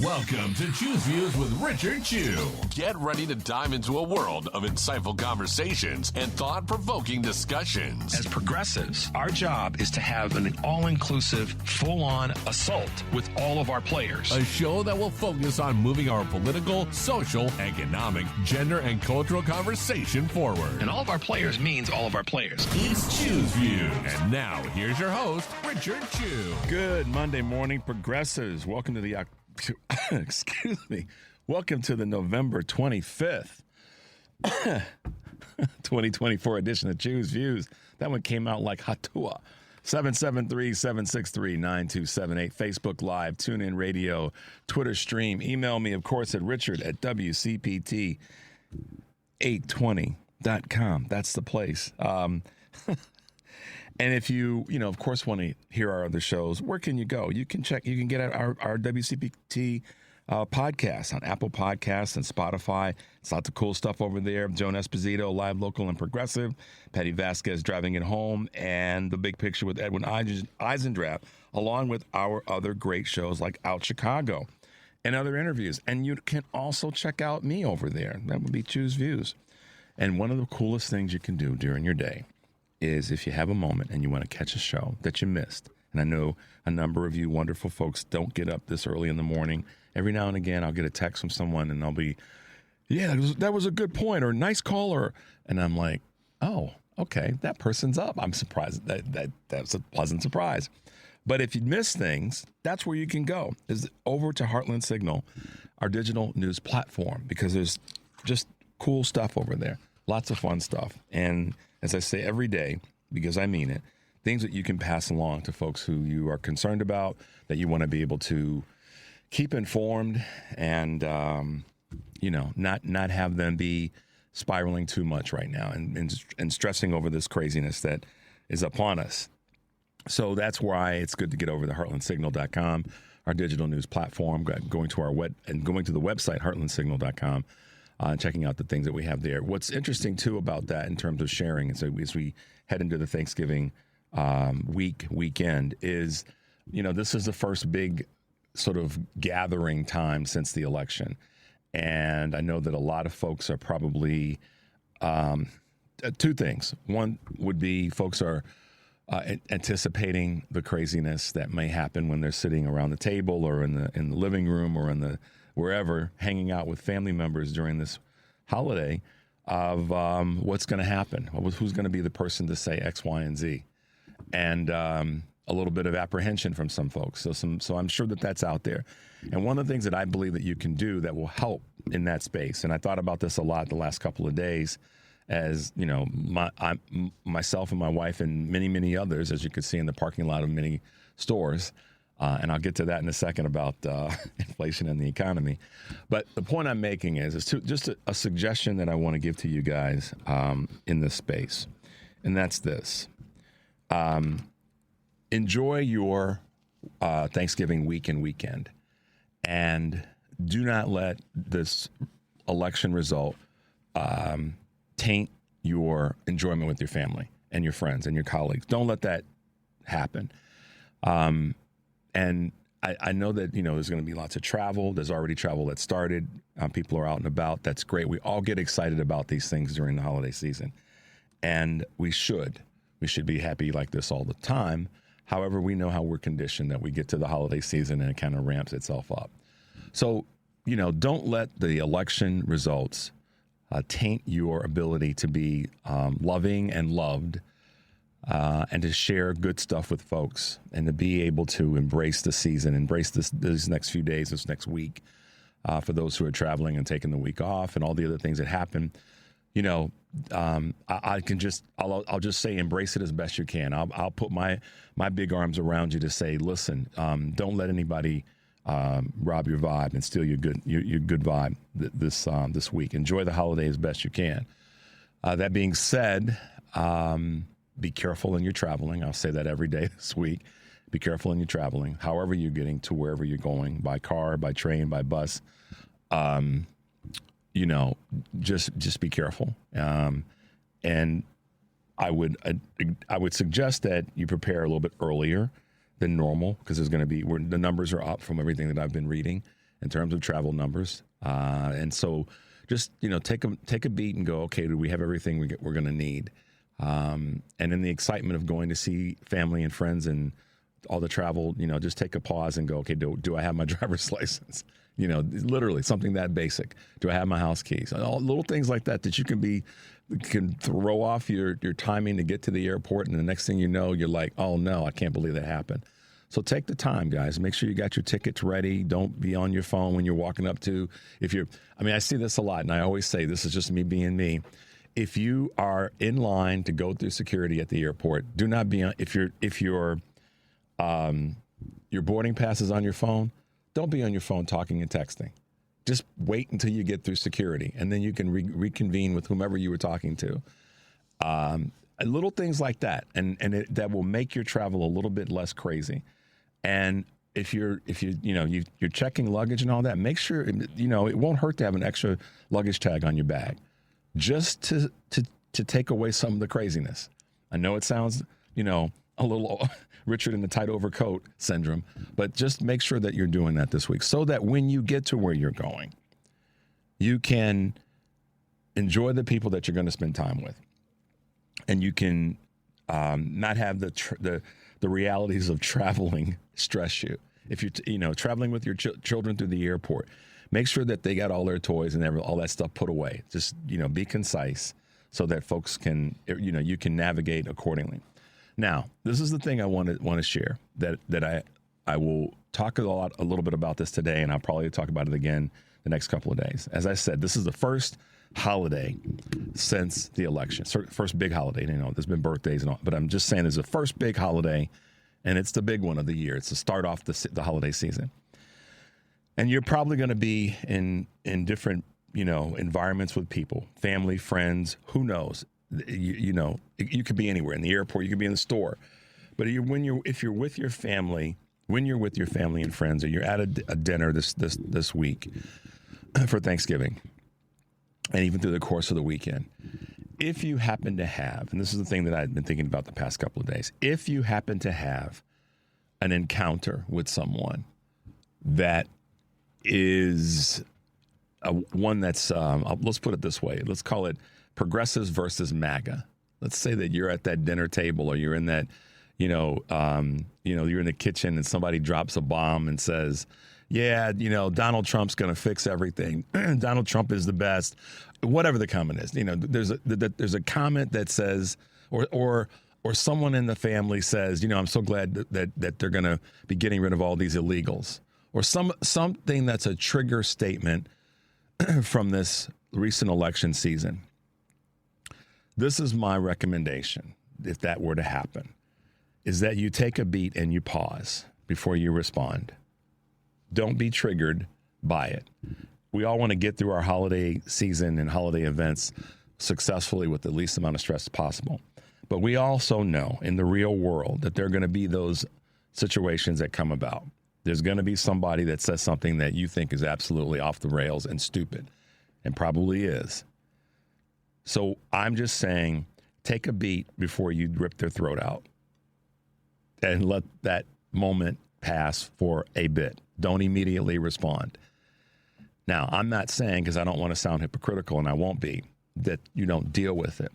Welcome to Choose Views with Richard Chew. Get ready to dive into a world of insightful conversations and thought-provoking discussions. As progressives, our job is to have an all-inclusive, full-on assault with all of our players. A show that will focus on moving our political, social, economic, gender, and cultural conversation forward. And all of our players means all of our players. It's Choose Views. And now, here's your host, Richard Chew. Good Monday morning, progressives. Welcome to the Welcome to the November 25th, 2024 edition of Choose Views. That one came out like Hatua. 773-763-9278. Facebook Live, TuneIn Radio, Twitter stream. Email me, of course, at richard@WCPT820.com. That's the place. And if you of course, want to hear our other shows, where can you go? You can get our WCPT podcast on Apple Podcasts and Spotify. It's lots of cool stuff over there. Joan Esposito, Live, Local, and Progressive. Patty Vasquez, Driving It Home. And The Big Picture with Edwin Eisendrath, along with our other great shows like Out Chicago and other interviews. And you can also check out me over there. That would be Choose Views. And one of the coolest things you can do during your day is if you have a moment and you want to catch a show that you missed. And I know a number of you wonderful folks don't get up this early in the morning. Every now and again, I'll get a text from someone and I'll be, that was a good point, or nice caller. And I'm like, oh, okay, that person's up. I'm surprised. That's a pleasant surprise. But if you miss things, that's where you can go, is over to Heartland Signal, our digital news platform, because there's just cool stuff over there. Lots of fun stuff. And as I say every day, because I mean it, things that you can pass along to folks who you are concerned about, that you want to be able to keep informed and, not have them be spiraling too much right now and stressing over this craziness that is upon us. So that's why it's good to get over to heartlandsignal.com, our digital news platform, going to the website, heartlandsignal.com. Checking out the things that we have there. What's interesting, too, about that in terms of sharing, as we head into the Thanksgiving weekend, is, this is the first big sort of gathering time since the election. And I know that a lot of folks are probably two things. One would be folks are anticipating the craziness that may happen when they're sitting around the table or in the living room or in the wherever, hanging out with family members during this holiday, of what's going to happen, who's going to be the person to say X, Y, and Z, and a little bit of apprehension from some folks. So I'm sure that that's out there. And one of the things that I believe that you can do that will help in that space, and I thought about this a lot the last couple of days, as myself and my wife and many, many others, as you could see in the parking lot of many stores. And I'll get to that in a second about inflation and the economy. But the point I'm making is just a suggestion that I want to give to you guys in this space. And that's this. Enjoy your Thanksgiving week and weekend. And do not let this election result taint your enjoyment with your family and your friends and your colleagues. Don't let that happen. And I know that, there's going to be lots of travel. There's already travel that started. People are out and about. That's great. We all get excited about these things during the holiday season. And we should be happy like this all the time. However, we know how we're conditioned that we get to the holiday season and it kind of ramps itself up. So, don't let the election results taint your ability to be loving and loved, and to share good stuff with folks, and to be able to embrace the season, embrace these next few days, this next week, for those who are traveling and taking the week off, and all the other things that happen. I'll just say embrace it as best you can. I'll put my big arms around you to say, listen, don't let anybody rob your vibe and steal your good vibe this week. Enjoy the holiday as best you can. That being said, be careful when you're traveling. I'll say that every day this week. Be careful when you're traveling, however you're getting to wherever you're going, by car, by train, by bus. Just be careful. And I would suggest that you prepare a little bit earlier than normal, because there's going to be, the numbers are up from everything that I've been reading. in terms of travel numbers. And so just, take a beat and go, okay, do we have everything we're going to need? And in the excitement of going to see family and friends and all the travel, just take a pause and go, okay, do I have my driver's license? Literally something that basic. Do I have my house keys? All little things like that you can throw off your timing to get to the airport. And the next thing you know, you're like, oh no, I can't believe that happened. So take the time, guys. Make sure you got your tickets ready. Don't be on your phone when you're walking up to, I see this a lot, and I always say, this is just me being me. If you are in line to go through security at the airport, do not be on, if your boarding pass is on your phone, don't be on your phone talking and texting. Just wait until you get through security, and then you can reconvene with whomever you were talking to. Little things like that, and that will make your travel a little bit less crazy. And if you're checking luggage and all that, make sure, it won't hurt to have an extra luggage tag on your bag, just to take away some of the craziness. I know it sounds, a little Richard in the tight overcoat syndrome, but just make sure that you're doing that this week so that when you get to where you're going, you can enjoy the people that you're going to spend time with, and you can not have the realities of traveling stress you. If you're traveling with your children through the airport, make sure that they got all their toys and all that stuff put away. Just be concise so that folks can you can navigate accordingly. Now, this is the thing I want to share that I will talk a little bit about this today, and I'll probably talk about it again the next couple of days. As I said, this is the first holiday since the election, first big holiday. There's been birthdays and all, but I'm just saying, it's the first big holiday, and it's the big one of the year. It's to start off the holiday season, and you're probably going to be in different environments with people, family, friends, who knows. You could be anywhere, in the airport, you could be in the store, but if you're with your family, and friends, or you're at a dinner this week for Thanksgiving, and even through the course of the weekend, if you happen to have, and this is the thing that I've been thinking about the past couple of days, if you happen to have an encounter with someone that is one that's, let's put it this way, let's call it progressives versus MAGA. Let's say that you're at that dinner table, or you're in that, you're in the kitchen and somebody drops a bomb and says, yeah, Donald Trump's going to fix everything. Donald Trump is the best. Whatever the comment is, there's a comment that says, or someone in the family says, I'm so glad that they're going to be getting rid of all these illegals, or something that's a trigger statement from this recent election season. This is my recommendation, if that were to happen, is that you take a beat and you pause before you respond. Don't be triggered by it. We all want to get through our holiday season and holiday events successfully with the least amount of stress possible. But we also know in the real world that there are going to be those situations that come about. There's going to be somebody that says something that you think is absolutely off the rails and stupid, and probably is. So I'm just saying, take a beat before you rip their throat out, and let that moment pass for a bit. Don't immediately respond. Now, I'm not saying, because I don't want to sound hypocritical, and I won't be, that you don't deal with it.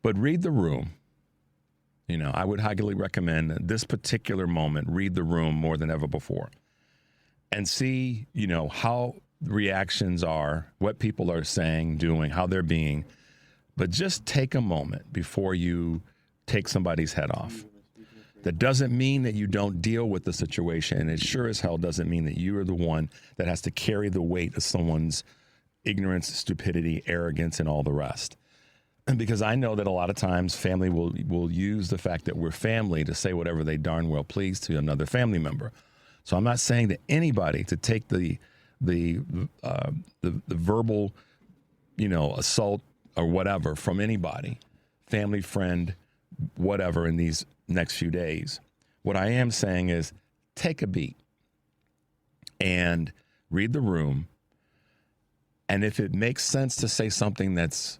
But read the room. I would highly recommend that this particular moment, read the room more than ever before, and see, how reactions are, what people are saying, doing, how they're being. But just take a moment before you take somebody's head off. That doesn't mean that you don't deal with the situation, and it sure as hell doesn't mean that you are the one that has to carry the weight of someone's ignorance, stupidity, arrogance, and all the rest. Because I know that a lot of times family will use the fact that we're family to say whatever they darn well please to another family member. So I'm not saying to anybody to take the verbal, assault or whatever from anybody, family, friend, whatever, in these next few days. What I am saying is take a beat and read the room. And if it makes sense to say something that's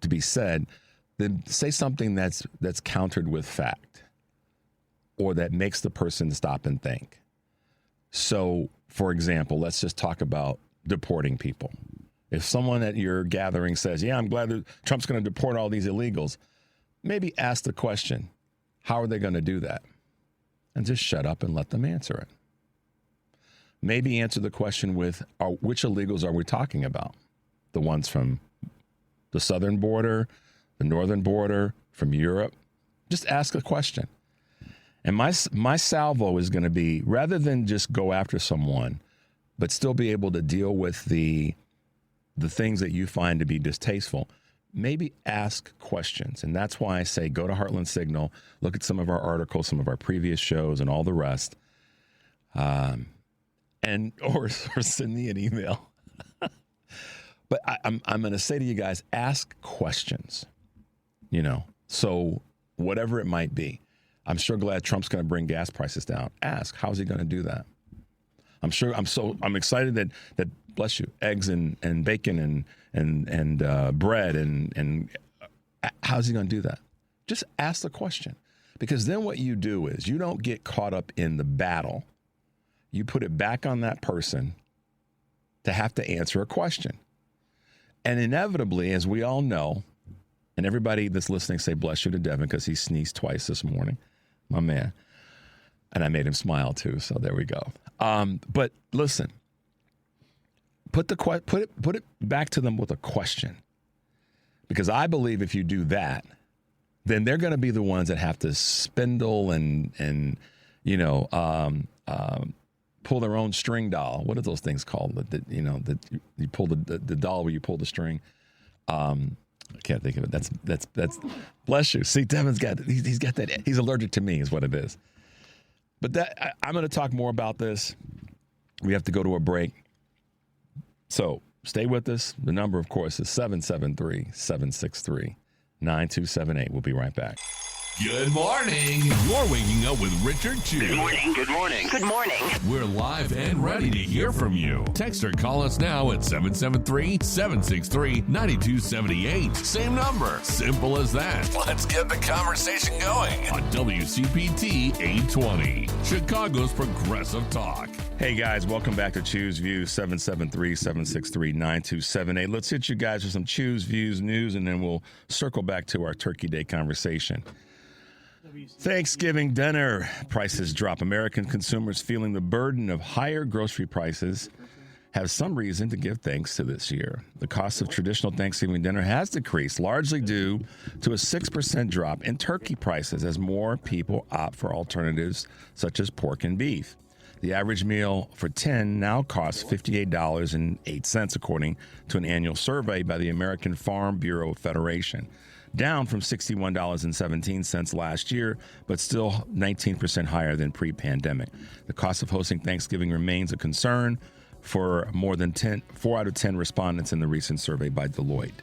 to be said, then say something that's countered with fact, or that makes the person stop and think. So, for example, let's just talk about deporting people. If someone at your gathering says, yeah, I'm glad that Trump's going to deport all these illegals, maybe ask the question, how are they going to do that? And just shut up and let them answer it. Maybe answer the question with, which illegals are we talking about? The ones from the southern border, the northern border, from Europe? Just ask a question. And my salvo is going to be, rather than just go after someone, but still be able to deal with the things that you find to be distasteful, maybe ask questions. And that's why I say go to Heartland Signal, look at some of our articles, some of our previous shows, and all the rest, or send me an email. But I'm going to say to you guys, ask questions, so whatever it might be. I'm sure glad Trump's going to bring gas prices down. Ask, how's he going to do that? I'm excited that bless you, eggs and bacon and bread and how's he going to do that? Just ask the question, because then what you do is you don't get caught up in the battle. You put it back on that person to have to answer a question. And inevitably, as we all know, and everybody that's listening say bless you to Devin because he sneezed twice this morning, my man. And I made him smile too, so there we go. But listen, put it back to them with a question, because I believe if you do that, then they're going to be the ones that have to spindle and pull their own string doll. What are those things called? That you pull the doll where you pull the string. I can't think of it. That's bless you. See, Devin's he's got that. He's allergic to me is what it is. But I'm going to talk more about this. We have to go to a break. So stay with us. The number, of course, is 773-763-9278. We'll be right back. Good morning. You're waking up with Richard Chew. Good morning. Good morning. Good morning. We're live and ready to hear from you. Text or call us now at 773-763-9278. Same number. Simple as that. Let's get the conversation going on WCPT 820, Chicago's Progressive Talk. Hey guys, welcome back to Choose Views, 773-763-9278. Let's hit you guys with some Choose Views news, and then we'll circle back to our Turkey Day conversation. Thanksgiving dinner prices drop. American consumers feeling the burden of higher grocery prices have some reason to give thanks to this year. The cost of traditional Thanksgiving dinner has decreased, largely due to a 6% drop in turkey prices as more people opt for alternatives such as pork and beef. The average meal for 10 now costs $58.08, according to an annual survey by the American Farm Bureau Federation, down from $61.17 last year, but still 19% higher than pre-pandemic. The cost of hosting Thanksgiving remains a concern for more than 4 out of 10 respondents in the recent survey by Deloitte.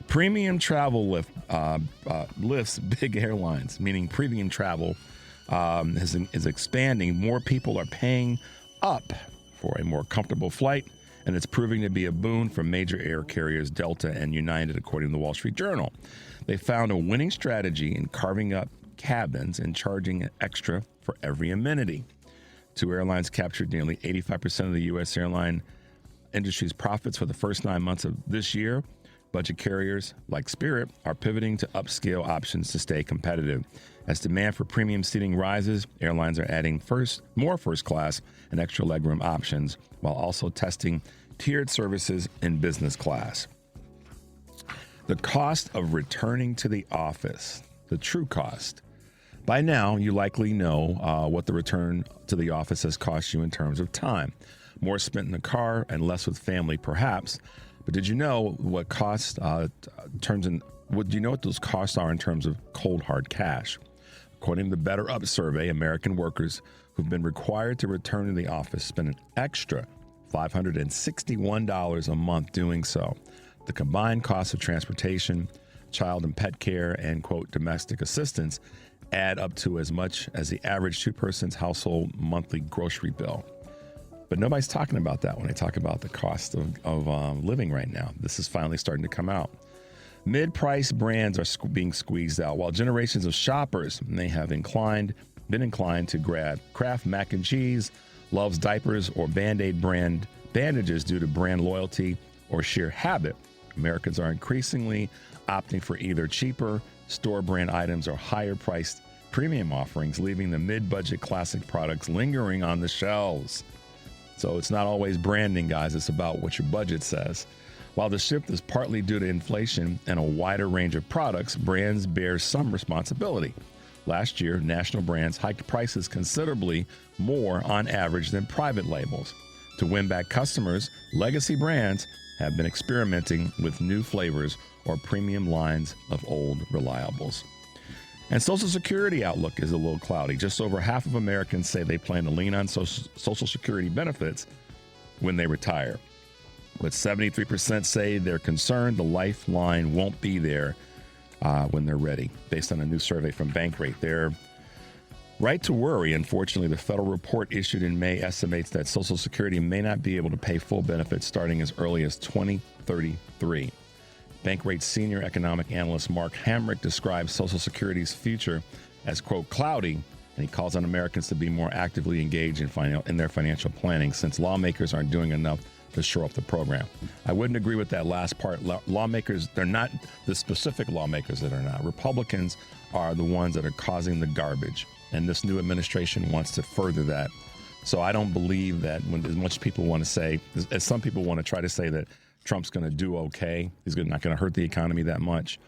Premium travel lifts big airlines, meaning premium travel is expanding. More people are paying up for a more comfortable flight, and it's proving to be a boon for major air carriers Delta and United, according to the Wall Street Journal. They found a winning strategy in carving up cabins and charging extra for every amenity. Two airlines captured nearly 85% of the U.S. airline industry's profits for the first 9 months of this year. Budget carriers like Spirit are pivoting to upscale options to stay competitive. As demand for premium seating rises, airlines are adding more first class and extra legroom options while also testing tiered services in business class. The cost of returning to the office, the true cost. By now, you likely know what the return to the office has cost you in terms of time. More spent in the car and less with family, perhaps. But did you know what costs what do you know what those costs are in terms of cold hard cash? According to the Better Up survey, American workers who've been required to return to the office spend an extra $561 a month doing so. The combined cost of transportation, child and pet care, and, quote, domestic assistance add up to as much as the average two-person's household monthly grocery bill. But nobody's talking about that when they talk about the cost of living right now. This is finally starting to come out. Mid-price brands are being squeezed out, while generations of shoppers may have been inclined to grab Kraft mac and cheese, loves diapers or Band-Aid brand bandages due to brand loyalty or sheer habit, Americans are increasingly opting for either cheaper store brand items or higher priced premium offerings, leaving the mid-budget classic products lingering on the shelves. So it's not always branding, guys. It's about what your budget says. While the shift is partly due to inflation and a wider range of products, brands bear some responsibility. Last year, national brands hiked prices considerably more on average than private labels. To win back customers, legacy brands have been experimenting with new flavors or premium lines of old reliables. And Social Security outlook is a little cloudy. Just over half of Americans say they plan to lean on Social Security benefits when they retire. But 73% say they're concerned the lifeline won't be there when they're ready, based on a new survey from Bankrate. They're right to worry. Unfortunately, the federal report issued in May estimates that Social Security may not be able to pay full benefits starting as early as 2033. Bankrate senior economic analyst Mark Hamrick describes Social Security's future as, quote, cloudy, and he calls on Americans to be more actively engaged in their financial planning since lawmakers aren't doing enough to shore up the program. I wouldn't agree with that last part. Lawmakers, they're not the specific lawmakers that are not. Republicans are the ones that are causing the garbage, and this new administration wants to further that. So I don't believe that when as much people want to say, as some people want to try to say that Trump's going to do okay, he's not going to hurt the economy that much.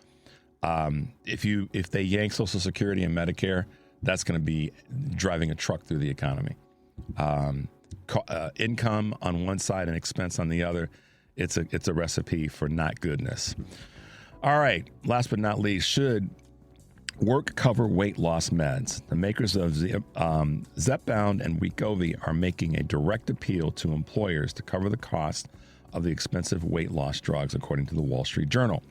If they yank Social Security and Medicare, that's going to be driving a truck through the economy. Income on one side and expense on the other, it's a recipe for not goodness. All right, last but not least, should work cover weight loss meds? The makers of Zepbound and Wegovy are making a direct appeal to employers to cover the cost of the expensive weight loss drugs, according to the Wall Street Journal.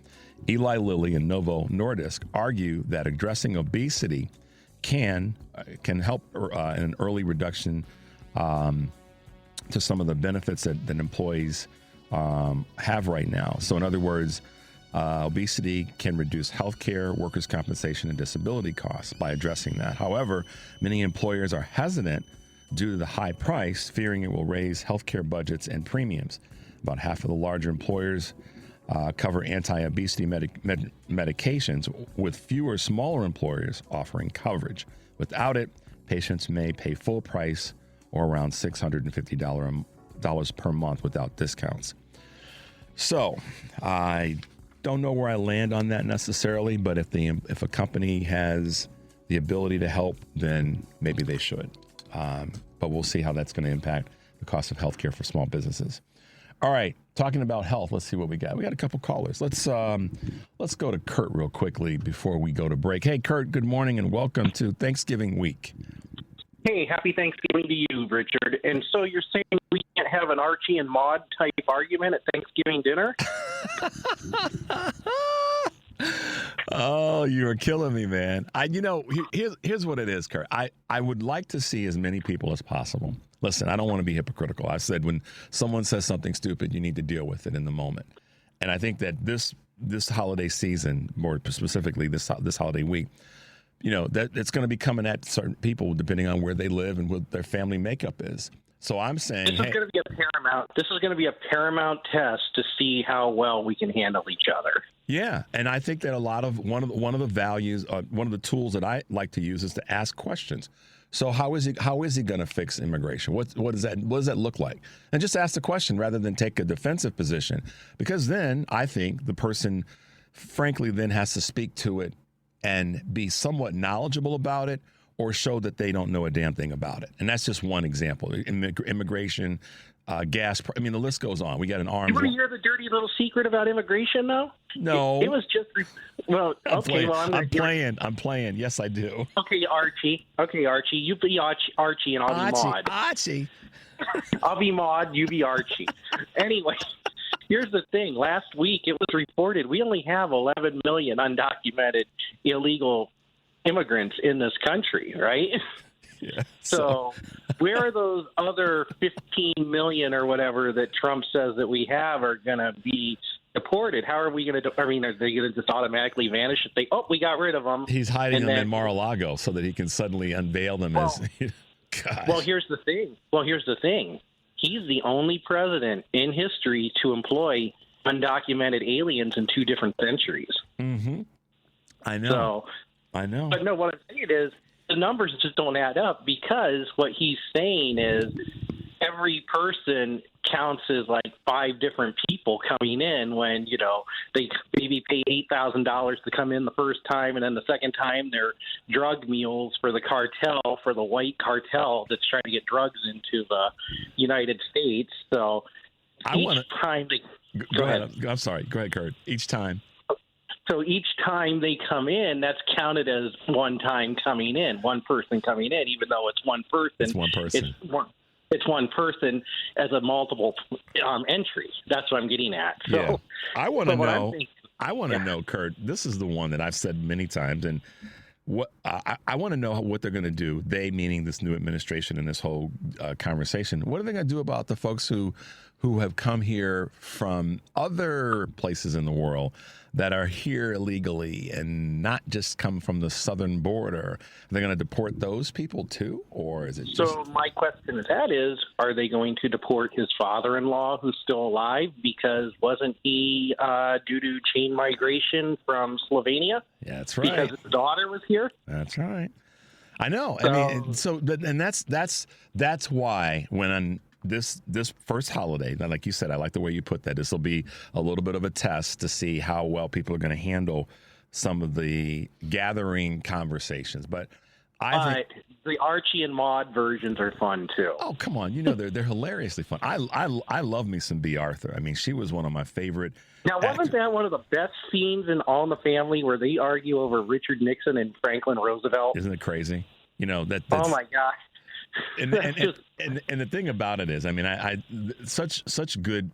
Eli Lilly and Novo Nordisk argue that addressing obesity can help in an early reduction to some of the benefits that employees have right now. So in other words, obesity can reduce healthcare, workers' compensation, and disability costs by addressing that. However, many employers are hesitant due to the high price, fearing it will raise healthcare budgets and premiums. About half of the larger employers cover anti-obesity medications, with fewer smaller employers offering coverage. Without it, patients may pay full price or around $650 per month without discounts. So I don't know where I land on that necessarily, but if a company has the ability to help, then maybe they should. But we'll see how that's going to impact the cost of healthcare for small businesses. All right, talking about health, let's see what we got. We got a couple callers. Let's go to Kurt real quickly before we go to break. Hey, Kurt, good morning and welcome to Thanksgiving week. Hey, happy Thanksgiving to you, Richard. And so you're saying we can't have an Archie and Maude type argument at Thanksgiving dinner? Oh, you are killing me, man. Here's what it is, Kurt. I would like to see as many people as possible. Listen, I don't want to be hypocritical. I said when someone says something stupid, you need to deal with it in the moment. And I think that this holiday season, more specifically this holiday week, that it's going to be coming at certain people depending on where they live and what their family makakeup is. So I'm saying This is going to be a paramount test to see how well we can handle each other. Yeah, and I think that one of the values, one of the tools that I like to use is to ask questions. So how is he going to fix immigration? What does that look like? And just ask the question rather than take a defensive position, because then I think the person, frankly, then has to speak to it and be somewhat knowledgeable about it, or show that they don't know a damn thing about it. And that's just one example. Immigration, gas. The list goes on. We got an arms. You want to hear the dirty little secret about immigration, though? No. It was just I'm playing. Yes, I do. Okay, Archie. You be Archie, and I'll be Maude. Archie. I'll be Maude. You be Archie. Anyway. Here's the thing. Last week, it was reported we only have 11 million undocumented illegal immigrants in this country, right? Yeah. So where are those other 15 million or whatever that Trump says that we have are going to be deported? How are we going to are they going to just automatically vanish if we got rid of them? He's hiding them in Mar-a-Lago so that he can suddenly unveil them as... Gosh. Well, here's the thing. He's the only president in history to employ undocumented aliens in 2 different centuries. Mm-hmm. I know. So, I know. But no, what I'm saying is the numbers just don't add up, because what he's saying is every person counts as like 5 different people coming in when, they maybe pay $8,000 to come in the first time, and then the second time they're drug mules for the cartel, for the white cartel that's trying to get drugs into the United States. So time they go ahead. I'm sorry. Go ahead, Kurt. Each time. So each time they come in, that's counted as one time coming in, one person coming in, even though it's one person. It's one person. It's one person as a multiple entry. That's what I'm getting at. So, yeah. I want to know, Kurt, this is the one that I've said many times, and what I want to know what they're going to do, they meaning this new administration and this whole conversation. What are they going to do about the folks who have come here from other places in the world that are here illegally and not just come from the southern border? Are they going to deport those people too, or is it just... So my question to that is, are they going to deport his father-in-law who's still alive? Because wasn't he due to chain migration from Slovenia? Yeah, that's right. Because his daughter was here? That's right. I know. That's why when on this first holiday, like you said, I like the way you put that. This will be a little bit of a test to see how well people are going to handle some of the gathering conversations. But I think the Archie and Maude versions are fun too. Oh, come on! They're hilariously fun. I love me some B. Arthur. I mean, she was one of my favorite. Now, wasn't that one of the best scenes in All in the Family, where they argue over Richard Nixon and Franklin Roosevelt? Isn't it crazy? That's, oh my gosh. And the thing about it is, I mean, I such good.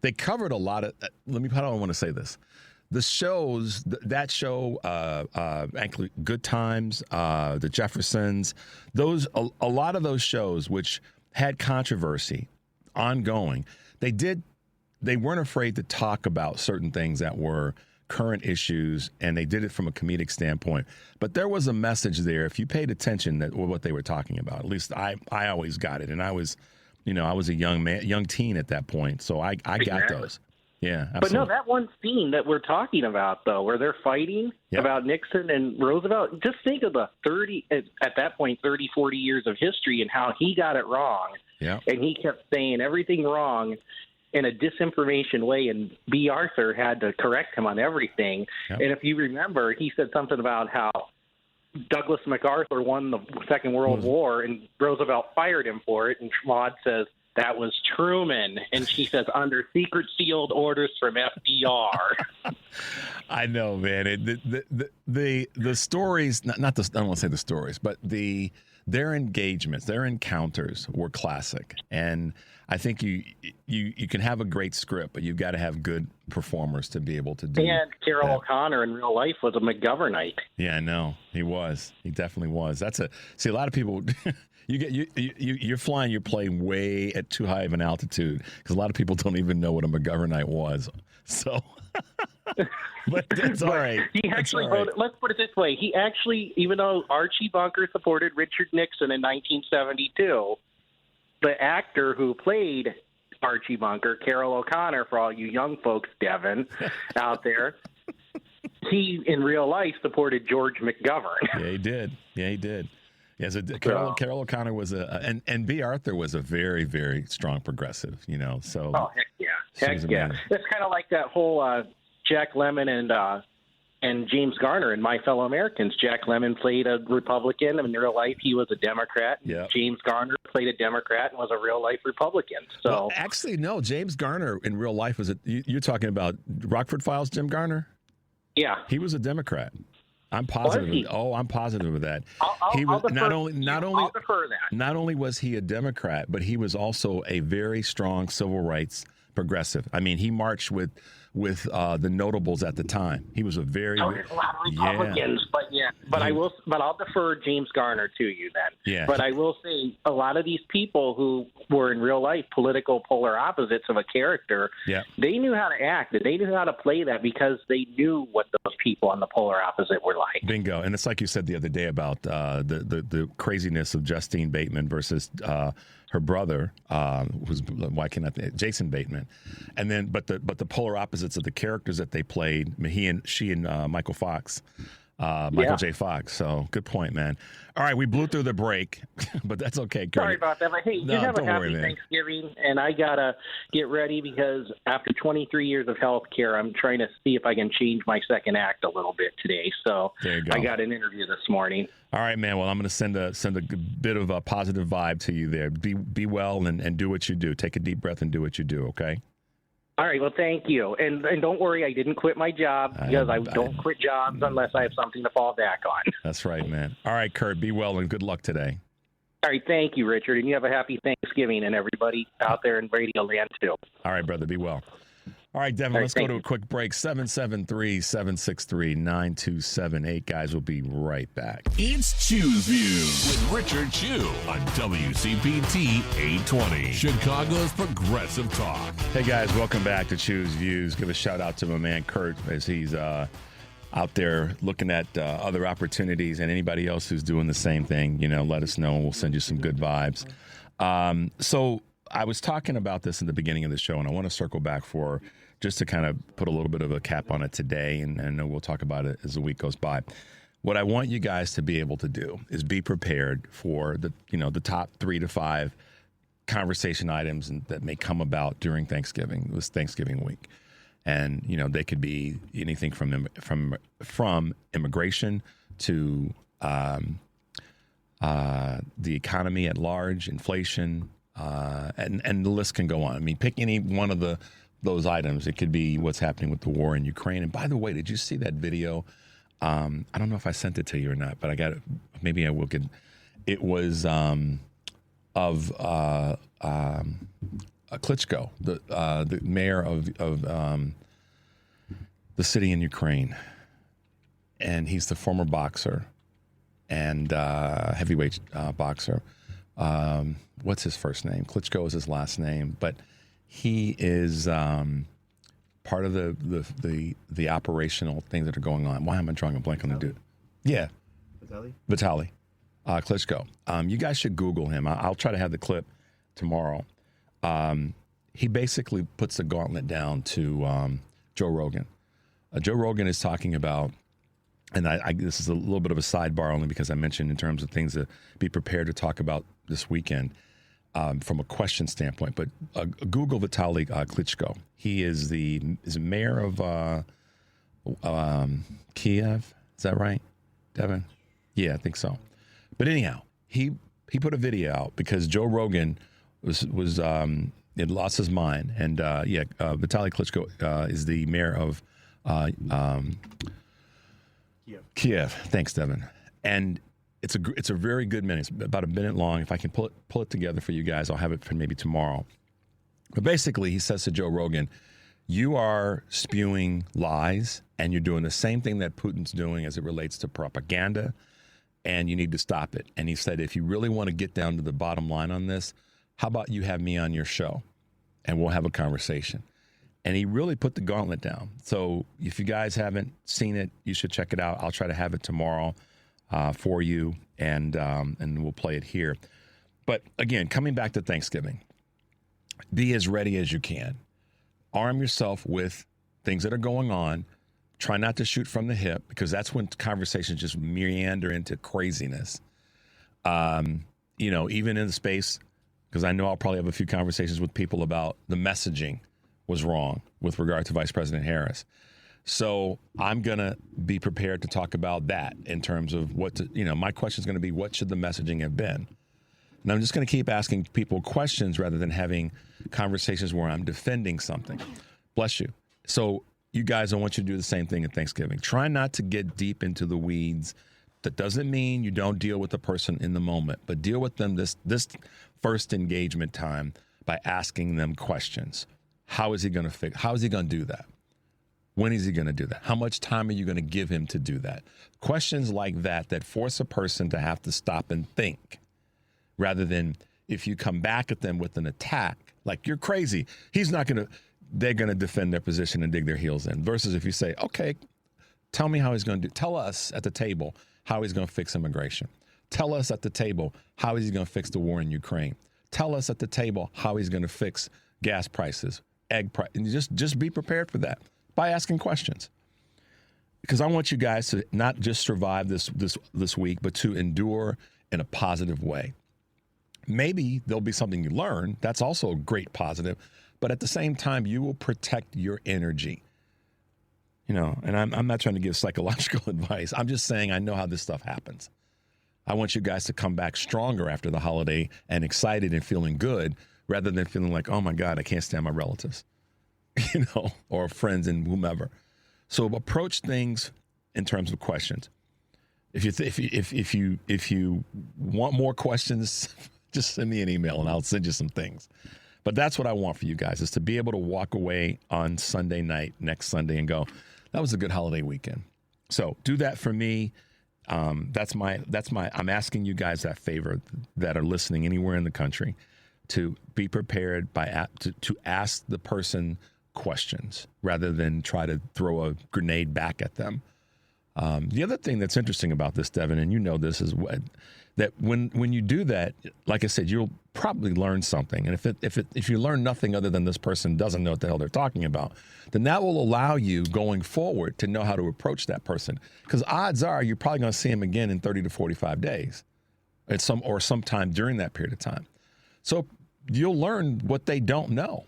They covered a lot of. How do I want to say this? The shows, that show, actually, Good Times, The Jeffersons, a lot of those shows which had controversy ongoing. They weren't afraid to talk about certain things that were current issues, and they did it from a comedic standpoint. But there was a message there. If you paid attention to what they were talking about, at least I always got it. And I was a young teen at that point, so I got those. Yeah, absolutely. But no, that one scene that we're talking about, though, where they're fighting about Nixon and Roosevelt, just think of the 30, 40 years of history and how he got it wrong. Yeah. And he kept saying everything wrong in a disinformation way, and B. Arthur had to correct him on everything. Yep. And if you remember, he said something about how Douglas MacArthur won the Second World War, and Roosevelt fired him for it, and Maude says, that was Truman. And she says, under secret sealed orders from FDR. I know, man. The stories, I don't want to say the stories, but their engagements, their encounters were classic. And I think you can have a great script, but you've got to have good performers to be able to do. And Carroll O'Connor in real life was a McGovernite. Yeah, I know. He was. He definitely was. See, a lot of people... You're flying your plane way at too high of an altitude, because a lot of people don't even know what a McGovernite was. So, but that's all right. He actually voted. Let's put it this way: he actually, even though Archie Bunker supported Richard Nixon in 1972, the actor who played Archie Bunker, Carroll O'Connor, for all you young folks, Devin, out there, he in real life supported George McGovern. Yeah, he did. Yeah, so Carroll O'Connor was and B. Arthur was a very, very strong progressive, so. Oh, heck yeah. It's kind of like that whole Jack Lemmon and James Garner in My Fellow Americans. Jack Lemmon played a Republican, and in real life he was a Democrat. Yep. James Garner played a Democrat and was a real life Republican. So well, actually, no, James Garner in real life you're talking about Rockford Files, Jim Garner? Yeah. He was a Democrat. I'm positive. I'm positive of that. He was not only was he a Democrat, but he was also a very strong civil rights progressive. I mean, he marched with the notables at the time. He was a very there's a lot of Republicans, but I'll defer James Garner to you then. Yeah. But I will say a lot of these people who were in real life political polar opposites of a character, they knew how to act. They knew how to play that because they knew what those people on the polar opposite were like. Bingo. And it's like you said the other day about the craziness of Justine Bateman versus her brother, Jason Bateman, and then but the polar opposites of the characters that they played. She and Michael Fox, Michael J. Fox. So good point, man. All right, we blew through the break, but that's okay. Kurt. Sorry about that. But hey, you have a happy Thanksgiving, and I gotta get ready because after 23 years of health care, I'm trying to see if I can change my second act a little bit today. So there you go. I got an interview this morning. All right, man. Well, I'm going to send a bit of a positive vibe to you there. Be well and do what you do. Take a deep breath and do what you do. Okay. All right. Well, thank you. And don't worry, I didn't quit my job because I don't quit jobs unless I have something to fall back on. That's right, man. All right, Kurt, be well and good luck today. All right. Thank you, Richard. And you have a happy Thanksgiving and everybody out there in radio land, too. All right, brother. Be well. All right, Devin, let's go to a quick break. 773-763-9278. Guys, we'll be right back. It's Choose Views with Richard Chew on WCPT 820, Chicago's Progressive Talk. Hey, guys, welcome back to Choose Views. Give a shout out to my man Kurt as he's out there looking at other opportunities, and anybody else who's doing the same thing, let us know and we'll send you some good vibes. So I was talking about this in the beginning of the show, and I want to circle back just to kind of put a little bit of a cap on it today, and I know we'll talk about it as the week goes by. What I want you guys to be able to do is be prepared for the top 3 to 5 conversation items that may come about during this Thanksgiving week. And, they could be anything from immigration to the economy at large, inflation, and the list can go on. I mean, pick any one of those items. It could be what's happening with the war in Ukraine. And by the way, did you see that video? I don't know if I sent it to you or not, but I got it. Maybe I will get. It was of Klitschko, the mayor of the city in Ukraine, and he's the former boxer and heavyweight boxer. What's his first name? Klitschko is his last name, but he is part of the operational things that are going on. Why am I drawing a blank on the dude? Yeah, Vitaly Klitschko. You guys should Google him. I'll try to have the clip tomorrow. He basically puts the gauntlet down to Joe Rogan. Joe Rogan is talking about, and this is a little bit of a sidebar only because I mentioned in terms of things to be prepared to talk about this weekend. From a question standpoint, but Google Vitaly Klitschko. He is the mayor of Kiev. Is that right, Devin? Yeah, I think so. But anyhow, he put a video out because Joe Rogan was it lost his mind, and Vitaly Klitschko is the mayor of Kiev. Thanks, Devin. And it's a very good minute. It's about a minute long. If I can pull it together for you guys, I'll have it for maybe tomorrow. But basically, he says to Joe Rogan, you are spewing lies, and you're doing the same thing that Putin's doing as it relates to propaganda, and you need to stop it. And he said, if you really want to get down to the bottom line on this, how about you have me on your show, and we'll have a conversation. And he really put the gauntlet down. So if you guys haven't seen it, you should check it out. I'll try to have it tomorrow for you, and we'll play it here. But again, coming back to Thanksgiving, be as ready as you can. Arm yourself with things that are going on. Try not to shoot from the hip, because that's when conversations just meander into craziness. Even in the space, because I know I'll probably have a few conversations with people about the messaging was wrong with regard to Vice President Harris. So I'm going to be prepared to talk about that in terms of my question is going to be, what should the messaging have been? And I'm just going to keep asking people questions rather than having conversations where I'm defending something. Bless you. So you guys, I want you to do the same thing at Thanksgiving. Try not to get deep into the weeds. That doesn't mean you don't deal with the person in the moment, but deal with them this first engagement time by asking them questions. How is he going to do that? When is he going to do that? How much time are you going to give him to do that? Questions like that force a person to have to stop and think, rather than if you come back at them with an attack, like you're crazy. They're going to defend their position and dig their heels in, versus if you say, okay, tell me how he's going to tell us at the table how he's going to fix immigration. Tell us at the table how is he going to fix the war in Ukraine. Tell us at the table how he's going to fix gas prices, egg price, and just be prepared for that by asking questions. Because I want you guys to not just survive this week, but to endure in a positive way. Maybe there'll be something you learn. That's also a great positive. But at the same time, you will protect your energy. You know, and I'm not trying to give psychological advice. I'm just saying I know how this stuff happens. I want you guys to come back stronger after the holiday and excited and feeling good, rather than feeling like, oh my God, I can't stand my relatives, you know, or friends and whomever. So approach things in terms of questions. If you want more questions, just send me an email and I'll send you some things. But that's what I want for you guys, is to be able to walk away on Sunday night, next Sunday, and go, that was a good holiday weekend. So do that for me. I'm asking you guys that favor that are listening anywhere in the country, to be prepared to ask the person questions rather than try to throw a grenade back at them. The other thing that's interesting about this, Devin, and you know this, is that when you do that, like I said, you'll probably learn something. And if you learn nothing other than this person doesn't know what the hell they're talking about, then that will allow you going forward to know how to approach that person. Because odds are you're probably going to see him again in 30 to 45 days or sometime during that period of time. So you'll learn what they don't know,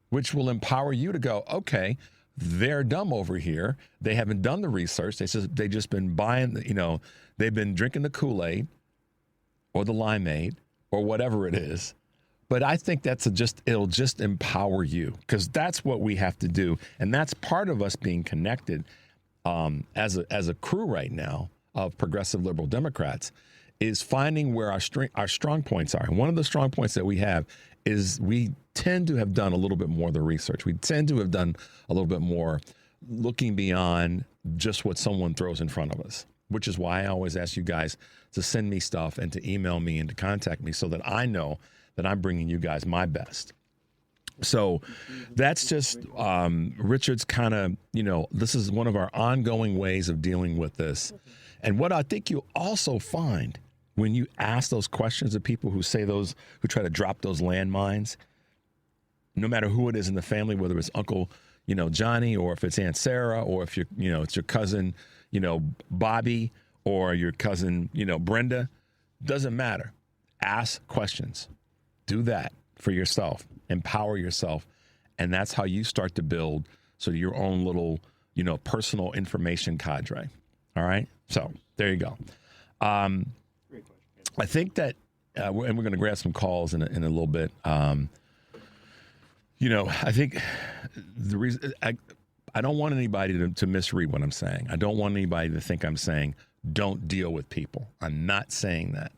which will empower you to go, okay, they're dumb over here. They haven't done the research. They just been buying, you know, they've been drinking the Kool-Aid or the limeade or whatever it is. But I think it'll just empower you, because that's what we have to do. And that's part of us being connected as a crew right now of progressive liberal Democrats, is finding where our strong points are. And one of the strong points that we have is we tend to have done a little bit more of the research. We tend to have done a little bit more looking beyond just what someone throws in front of us, which is why I always ask you guys to send me stuff and to email me and to contact me, so that I know that I'm bringing you guys my best. So that's just Richard's kind of, you know, this is one of our ongoing ways of dealing with this. And what I think you'll also find when you ask those questions of people who try to drop those landmines, no matter who it is in the family, whether it's Uncle, you know, Johnny, or if it's Aunt Sarah, or if it's your cousin, you know, Bobby, or your cousin, you know, Brenda, doesn't matter. Ask questions. Do that for yourself. Empower yourself. And that's how you start to build your own little, you know, personal information cadre. All right. So there you go. I think that, and we're going to grab some calls in a little bit. You know, I think the reason I don't want anybody to misread what I'm saying. I don't want anybody to think I'm saying don't deal with people. I'm not saying that.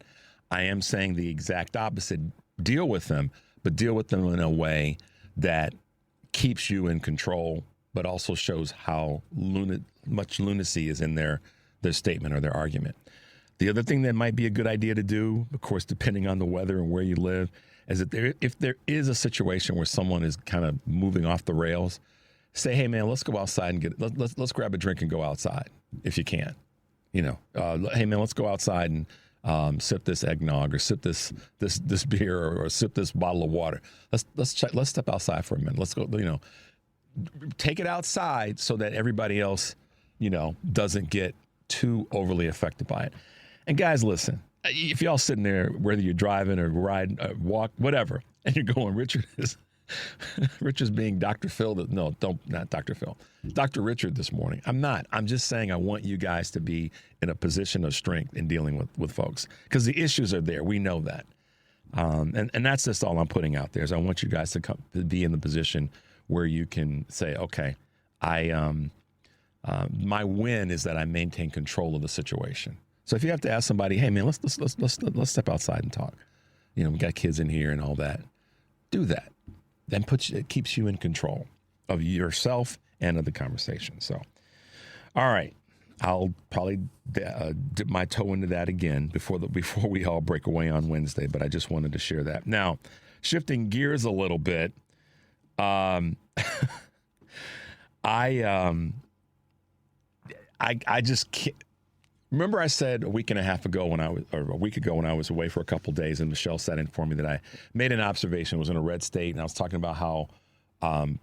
I am saying the exact opposite. Deal with them, but deal with them in a way that keeps you in control, but also shows how much lunacy is in their statement or their argument. The other thing that might be a good idea to do, of course, depending on the weather and where you live, is that if there is a situation where someone is kind of moving off the rails, say, hey, man, let's go outside and let's grab a drink and go outside if you can. You know, hey, man, let's go outside and sip this eggnog, or sip this beer, or sip this bottle of water. Let's step outside for a minute. Let's go, you know, take it outside so that everybody else, you know, doesn't get too overly affected by it. And guys, listen, if y'all sitting there, whether you're driving or riding, walk, whatever, and you're going, Richard's being Dr. Phil. No, not Dr. Phil. Dr. Richard this morning. I'm not. I'm just saying I want you guys to be in a position of strength in dealing with folks, because the issues are there. We know that. And that's just all I'm putting out there, is I want you guys to be in the position where you can say, okay, my win is that I maintain control of the situation. So if you have to ask somebody, hey man, let's step outside and talk. You know, we got kids in here and all that. Do that. then it keeps you in control of yourself and of the conversation. So, all right, I'll probably dip my toe into that again before we all break away on Wednesday. But I just wanted to share that. Now, shifting gears a little bit, I just can't. Remember I said a week ago when I was away for a couple of days, and Michelle sat in for me, that I made an observation. It was in a red state, and I was talking about how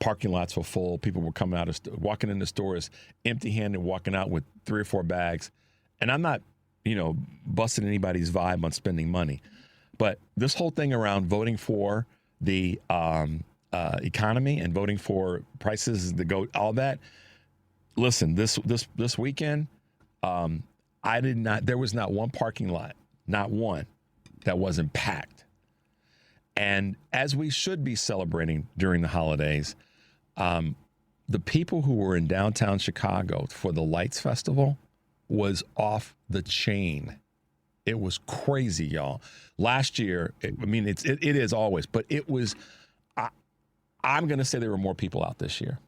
parking lots were full. People were coming out, walking in the stores empty-handed, walking out with 3 or 4 bags. And I'm not, busting anybody's vibe on spending money. But this whole thing around voting for the economy and voting for prices, all that. Listen, this weekend, there was not one parking lot, not one, that wasn't packed. And as we should be celebrating during the holidays, the people who were in downtown Chicago for the Lights Festival was off the chain. It was crazy, y'all. Last year, it is always, but it was, I'm going to say there were more people out this year.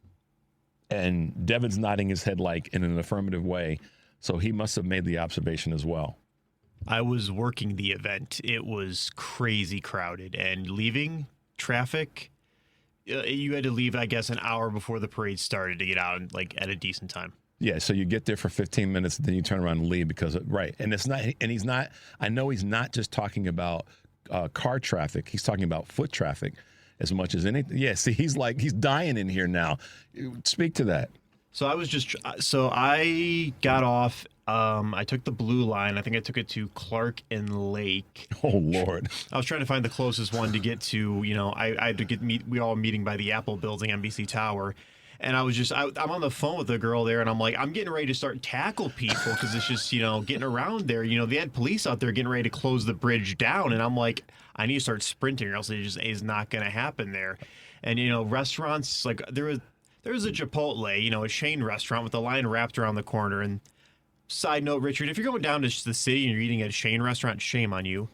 And Devin's nodding his head like in an affirmative way. So he must have made the observation as well. I was working the event. It was crazy crowded, and leaving traffic, you had to leave, I guess, an hour before the parade started to get out at a decent time. Yeah, so you get there for 15 minutes, then you turn around and leave right. And it's not, and he's not, I know he's not just talking about car traffic. He's talking about foot traffic as much as anything. Yeah, see, he's dying in here now. Speak to that. So I got off. I took the blue line. I think I took it to Clark and Lake. Oh, Lord. I was trying to find the closest one to get to, I had to we all were meeting by the Apple Building, NBC Tower. And I was I'm on the phone with the girl there, and I'm like, I'm getting ready to start tackle people because it's just, getting around there. They had police out there getting ready to close the bridge down. And I'm like, I need to start sprinting or else it just is not going to happen there. And, restaurants, there was a Chipotle, a chain restaurant with a line wrapped around the corner. And side note, Richard, if you're going down to the city and you're eating at a chain restaurant, shame on you.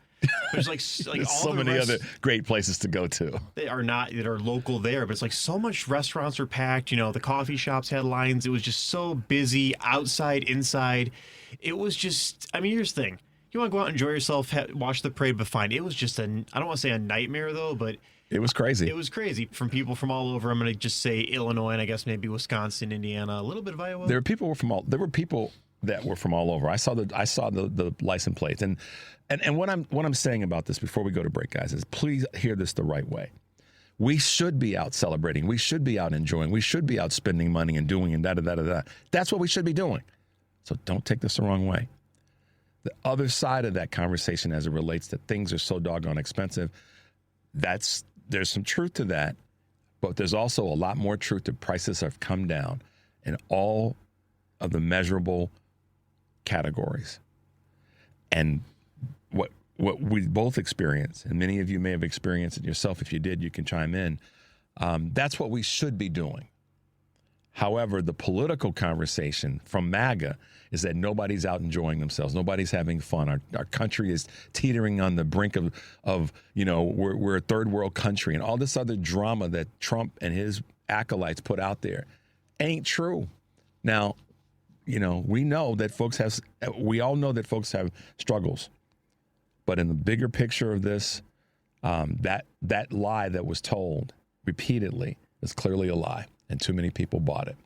There's There's all so many other great places to go to. That are local there, but it's so much restaurants are packed. The coffee shops had lines. It was just so busy, outside, inside. It was just, here's the thing. You want to go out and enjoy yourself, watch the parade, but fine. It was just I don't want to say a nightmare though, but it was crazy. It was crazy from people from all over. I'm going to just say Illinois, and I guess maybe Wisconsin, Indiana, a little bit of Iowa. There were people that were from all over. I saw the license plates, and what I'm saying about this before we go to break, guys, is please hear this the right way. We should be out celebrating. We should be out enjoying. We should be out spending money and doing and da-da-da-da-da. That's what we should be doing. So don't take this the wrong way. The other side of that conversation as it relates to things are so doggone expensive, there's some truth to that, but there's also a lot more truth that prices have come down in all of the measurable categories. And what we both experience, and many of you may have experienced it yourself. If you did, you can chime in. That's what we should be doing. However, the political conversation from MAGA is that nobody's out enjoying themselves. Nobody's having fun. Our country is teetering on the brink of we're a third world country, and all this other drama that Trump and his acolytes put out there ain't true. Now, we know that we all know that folks have struggles. But in the bigger picture of this, that lie that was told repeatedly is clearly a lie, and too many people bought it.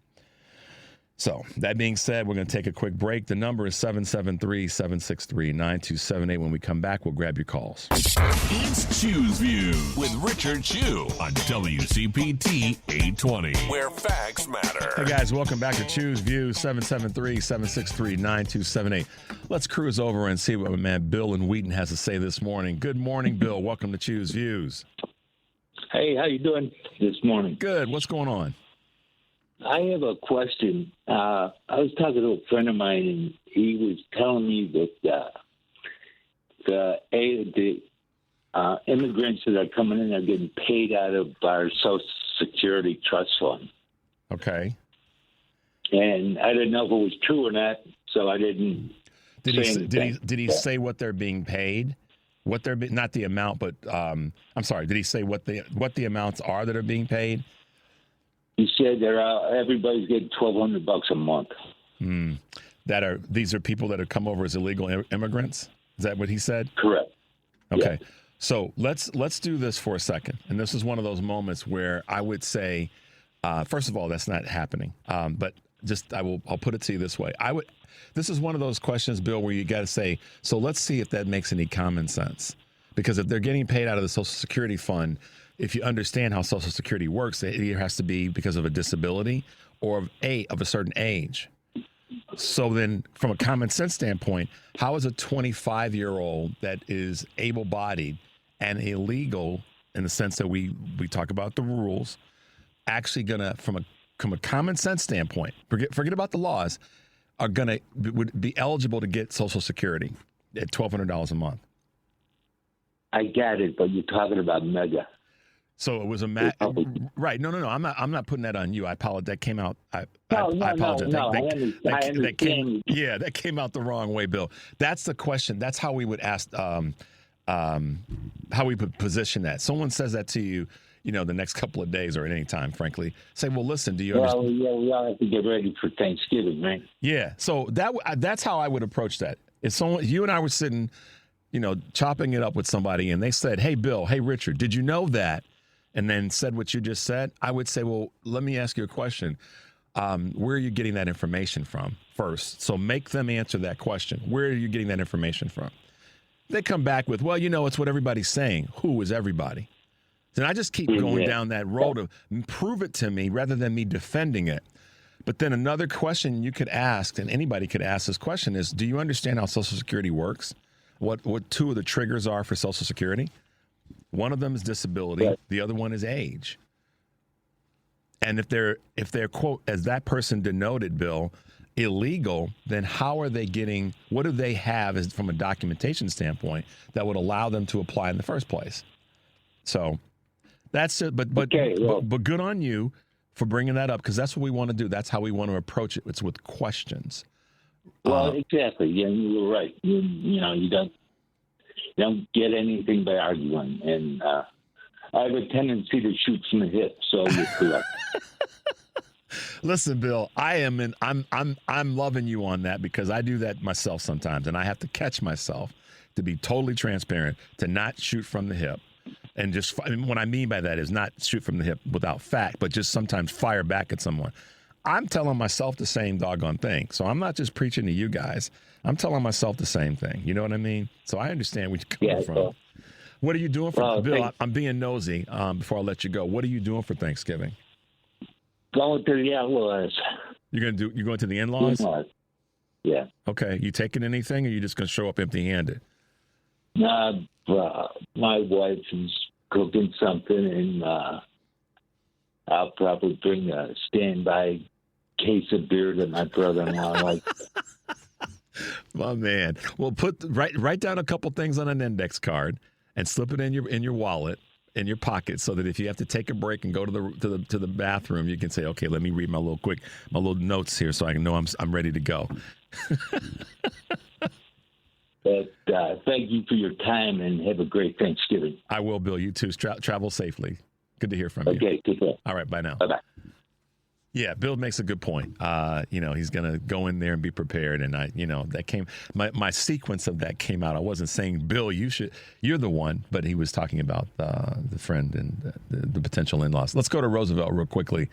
So that being said, we're going to take a quick break. The number is 773-763-9278. When we come back, we'll grab your calls. It's Choose Views with Richard Chew on WCPT 820, where facts matter. Hey, guys, welcome back to Choose Views, 773-763-9278. Let's cruise over and see what my man Bill in Wheaton has to say this morning. Good morning, Bill. Welcome to Choose Views. Hey, how you doing this morning? Good. What's going on? I have a question. I was talking to a friend of mine, and he was telling me that the immigrants that are coming in are getting paid out of our Social Security Trust Fund. Okay. And I didn't know if it was true or not, so I didn't. Did he say what they're being paid? What they're not the amount, but I'm sorry. Did he say what the amounts are that are being paid? He said that everybody's getting $1,200 a month. These are people that have come over as illegal immigrants. Is that what he said? Correct. Okay. Yeah. So let's do this for a second. And this is one of those moments where I would say, first of all, that's not happening. But I'll put it to you this way. This is one of those questions, Bill, where you got to say, so let's see if that makes any common sense. Because if they're getting paid out of the Social Security fund, if you understand how Social Security works, it either has to be because of a disability or of a certain age. So then, from a common sense standpoint, how is a 25-year-old that is able-bodied and illegal, in the sense that we talk about the rules, actually going to, from a common sense standpoint, forget about the laws, would be eligible to get Social Security at $1,200 a month? I get it, but you're talking about mega. So it was right? No. I'm not putting that on you. I apologize. That came out. I apologize. No, I understand. That came out the wrong way, Bill. That's the question. That's how we would ask. How we would position that. Someone says that to you, the next couple of days or at any time, frankly. Say, well, listen. Do you understand? Well, yeah, we all have to get ready for Thanksgiving, right? Yeah. So that's how I would approach that. If you and I were sitting, chopping it up with somebody, and they said, "Hey, Bill. Hey, Richard. Did you know that?" And then said what you just said, I would say, well, let me ask you a question. Where are you getting that information from first? So make them answer that question. Where are you getting that information from? They come back with, well, it's what everybody's saying. Who is everybody? Then I just keep going down that road of prove it to me rather than me defending it. But then another question you could ask, and anybody could ask this question, is, do you understand how Social Security works? What two of the triggers are for Social Security? One of them is disability. Right. The other one is age. And if they're quote, as that person denoted, Bill, illegal, then how are they getting, what do they have as from a documentation standpoint that would allow them to apply in the first place? So that's it. But good on you for bringing that up, because that's what we want to do. That's how we want to approach it. It's with questions. Well, exactly. Yeah, you were right. You don't get anything by arguing, and I have a tendency to shoot from the hip, so you're correct. Listen, Bill, I'm loving you on that, because I do that myself sometimes, and I have to catch myself to be totally transparent, to not shoot from the hip, and what I mean by that is not shoot from the hip without fact, but just sometimes fire back at someone. I'm telling myself the same doggone thing, so I'm not just preaching to you guys. I'm telling myself the same thing. You know what I mean? So I understand where you're coming from. What are you doing for Bill? I'm being nosy before I let you go. What are you doing for Thanksgiving? Going to the in-laws. You're going to the in-laws? Yeah. Okay. You taking anything, or you just going to show up empty-handed? My wife is cooking something, and I'll probably bring a standby case of beer that my brother-in-law likes. My man. Well, write down a couple things on an index card and slip it in your wallet, in your pocket, so that if you have to take a break and go to the bathroom, you can say, okay, let me read my little notes here, so I can know I'm ready to go. But thank you for your time, and have a great Thanksgiving. I will, Bill. You too. Travel safely. Good to hear from you. Okay, take care. All right, bye now. Bye-bye. Yeah, Bill makes a good point. He's going to go in there and be prepared. And that came, my sequence of that came out. I wasn't saying, Bill, you're the one, but he was talking about the friend and the potential in-laws. Let's go to Roosevelt real quickly.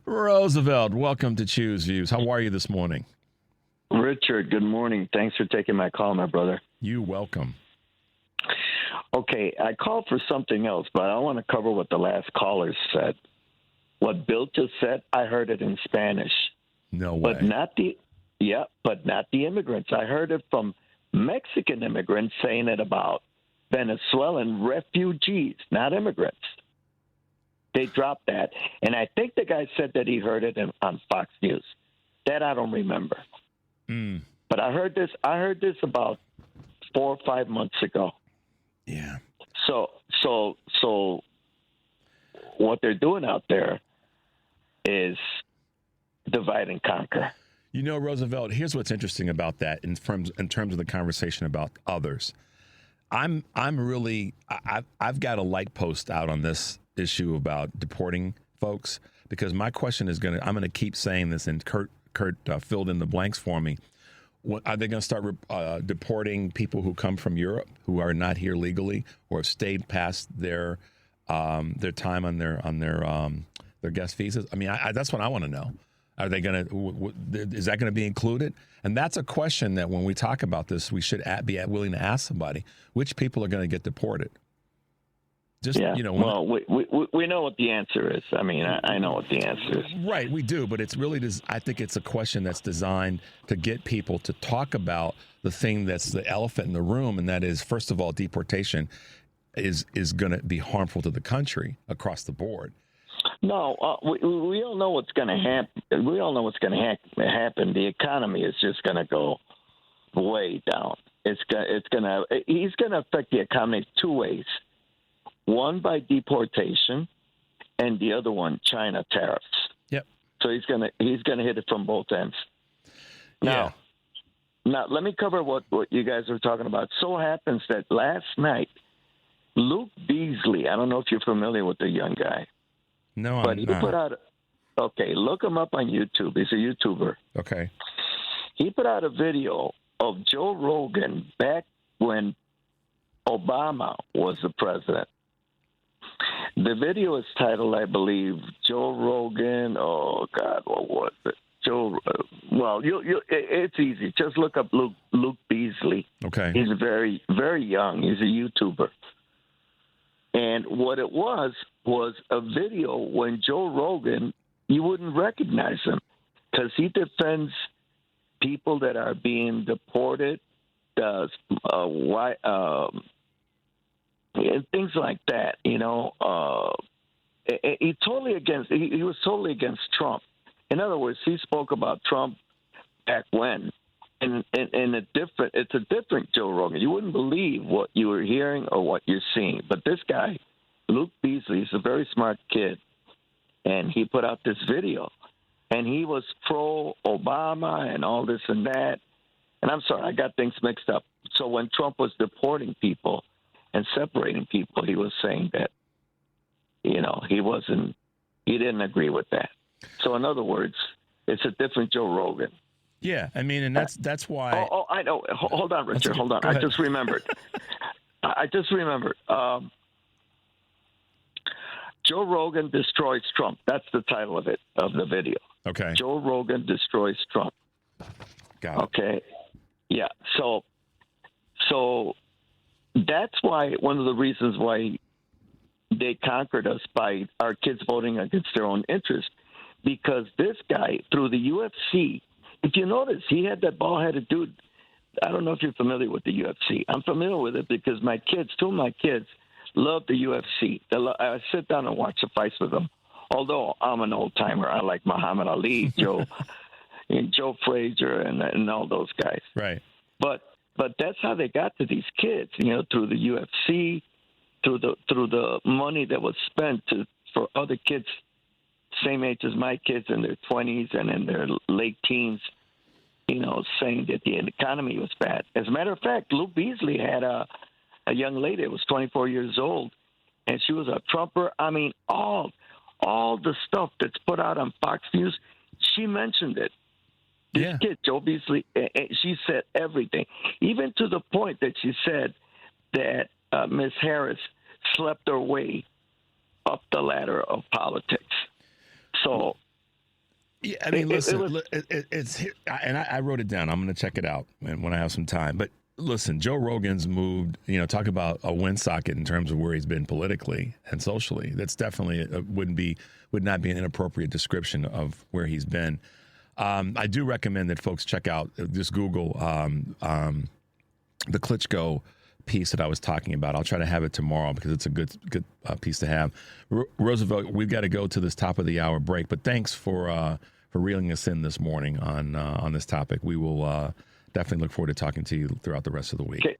Roosevelt, welcome to Choose Views. How are you this morning? Richard, good morning. Thanks for taking my call, my brother. You welcome. Okay, I called for something else, but I want to cover what the last caller said. What Bill just said, I heard it in Spanish. No way. But not the immigrants. I heard it from Mexican immigrants saying it about Venezuelan refugees, not immigrants. They dropped that. And I think the guy said that he heard it on Fox News. That I don't remember. But I heard this about 4 or 5 months ago. Yeah. So what they're doing out there is divide and conquer. Roosevelt, here's what's interesting about that in terms of the conversation about others. I've got a light post out on this issue about deporting folks, because my question is I'm going to keep saying this, and Kurt filled in the blanks for me. Are they going to start deporting people who come from Europe who are not here legally or have stayed past their time on their guest visas? I mean, that's what I want to know. Are they going to? Is that going to be included? And that's a question that when we talk about this, we should be willing to ask somebody: which people are going to get deported? Well, we know what the answer is. I mean, I know what the answer is. Right, we do, but it's really I think it's a question that's designed to get people to talk about the thing that's the elephant in the room, and that is, first of all, deportation is going to be harmful to the country across the board. No, we all know what's going to happen. We all know what's going to happen. The economy is just going to go way down. He's going to affect the economy two ways. One by deportation, and the other one China tariffs. Yep. So he's gonna hit it from both ends. Now let me cover what you guys are talking about. So happens that last night, Luke Beasley. I don't know if you're familiar with the young guy. No, but I'm he not. put out. Okay, look him up on YouTube. He's a YouTuber. Okay. He put out a video of Joe Rogan back when Obama was the president. The video is titled, I believe, Joe Rogan. Oh God, what was it? Well, it's easy. Just look up Luke Beasley. Okay. He's very, very young. He's a YouTuber. And what it was a video when Joe Rogan, you wouldn't recognize him because he defends people that are being deported, and things like that, He was totally against Trump. In other words, he spoke about Trump back when, and it's a different Joe Rogan. You wouldn't believe what you were hearing or what you're seeing. But this guy, Luke Beasley, is a very smart kid, and he put out this video, and he was pro-Obama and all this and that. And I'm sorry, I got things mixed up. So when Trump was deporting people and separating people, he was saying that, he didn't agree with that. So in other words, it's a different Joe Rogan. Yeah, I mean, and that's why. Oh, I know. Hold on, Richard. Hold on. I just remembered. Joe Rogan destroys Trump. That's the title of the video. Okay. Joe Rogan destroys Trump. Got it. Okay. Yeah. So that's why one of the reasons why they conquered us by our kids voting against their own interest, because this guy through the UFC. If you notice, he had that bald-headed dude. I don't know if you're familiar with the UFC. I'm familiar with it because two of my kids love the UFC. I sit down and watch the fights with them. Although I'm an old-timer, I like Muhammad Ali, Joe Frazier, and all those guys. Right. But that's how they got to these kids, through the UFC, through the money that was spent for other kids same age as my kids in their 20s and in their late teens, saying that the economy was bad. As a matter of fact, Luke Beasley had a young lady that was 24 years old, and she was a Trumper. I mean, all the stuff that's put out on Fox News, she mentioned it. This kid, Joe Beasley, she said everything, even to the point that she said that Ms. Harris slept her way up the ladder of politics. So, yeah, I mean, listen, it's here, and I wrote it down. I'm going to check it out when I have some time. But listen, Joe Rogan's moved. Talk about a wind socket in terms of where he's been politically and socially. That's definitely would not be an inappropriate description of where he's been. I do recommend that folks check out, just Google the Klitschko piece that I was talking about. I'll try to have it tomorrow because it's a good piece to have. Roosevelt, we've got to go to this top of the hour break, but thanks for reeling us in this morning on this topic. We will definitely look forward to talking to you throughout the rest of the week. Okay.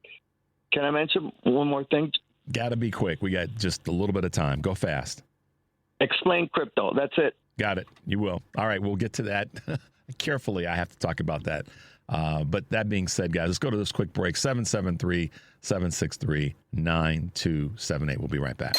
Can I mention one more thing? Got to be quick. We got just a little bit of time. Go fast. Explain crypto. That's it. Got it. You will. All right. We'll get to that. Carefully, I have to talk about that. But that being said, guys, let's go to this quick break. 773-779-2969. 888-763-9278. We'll be right back.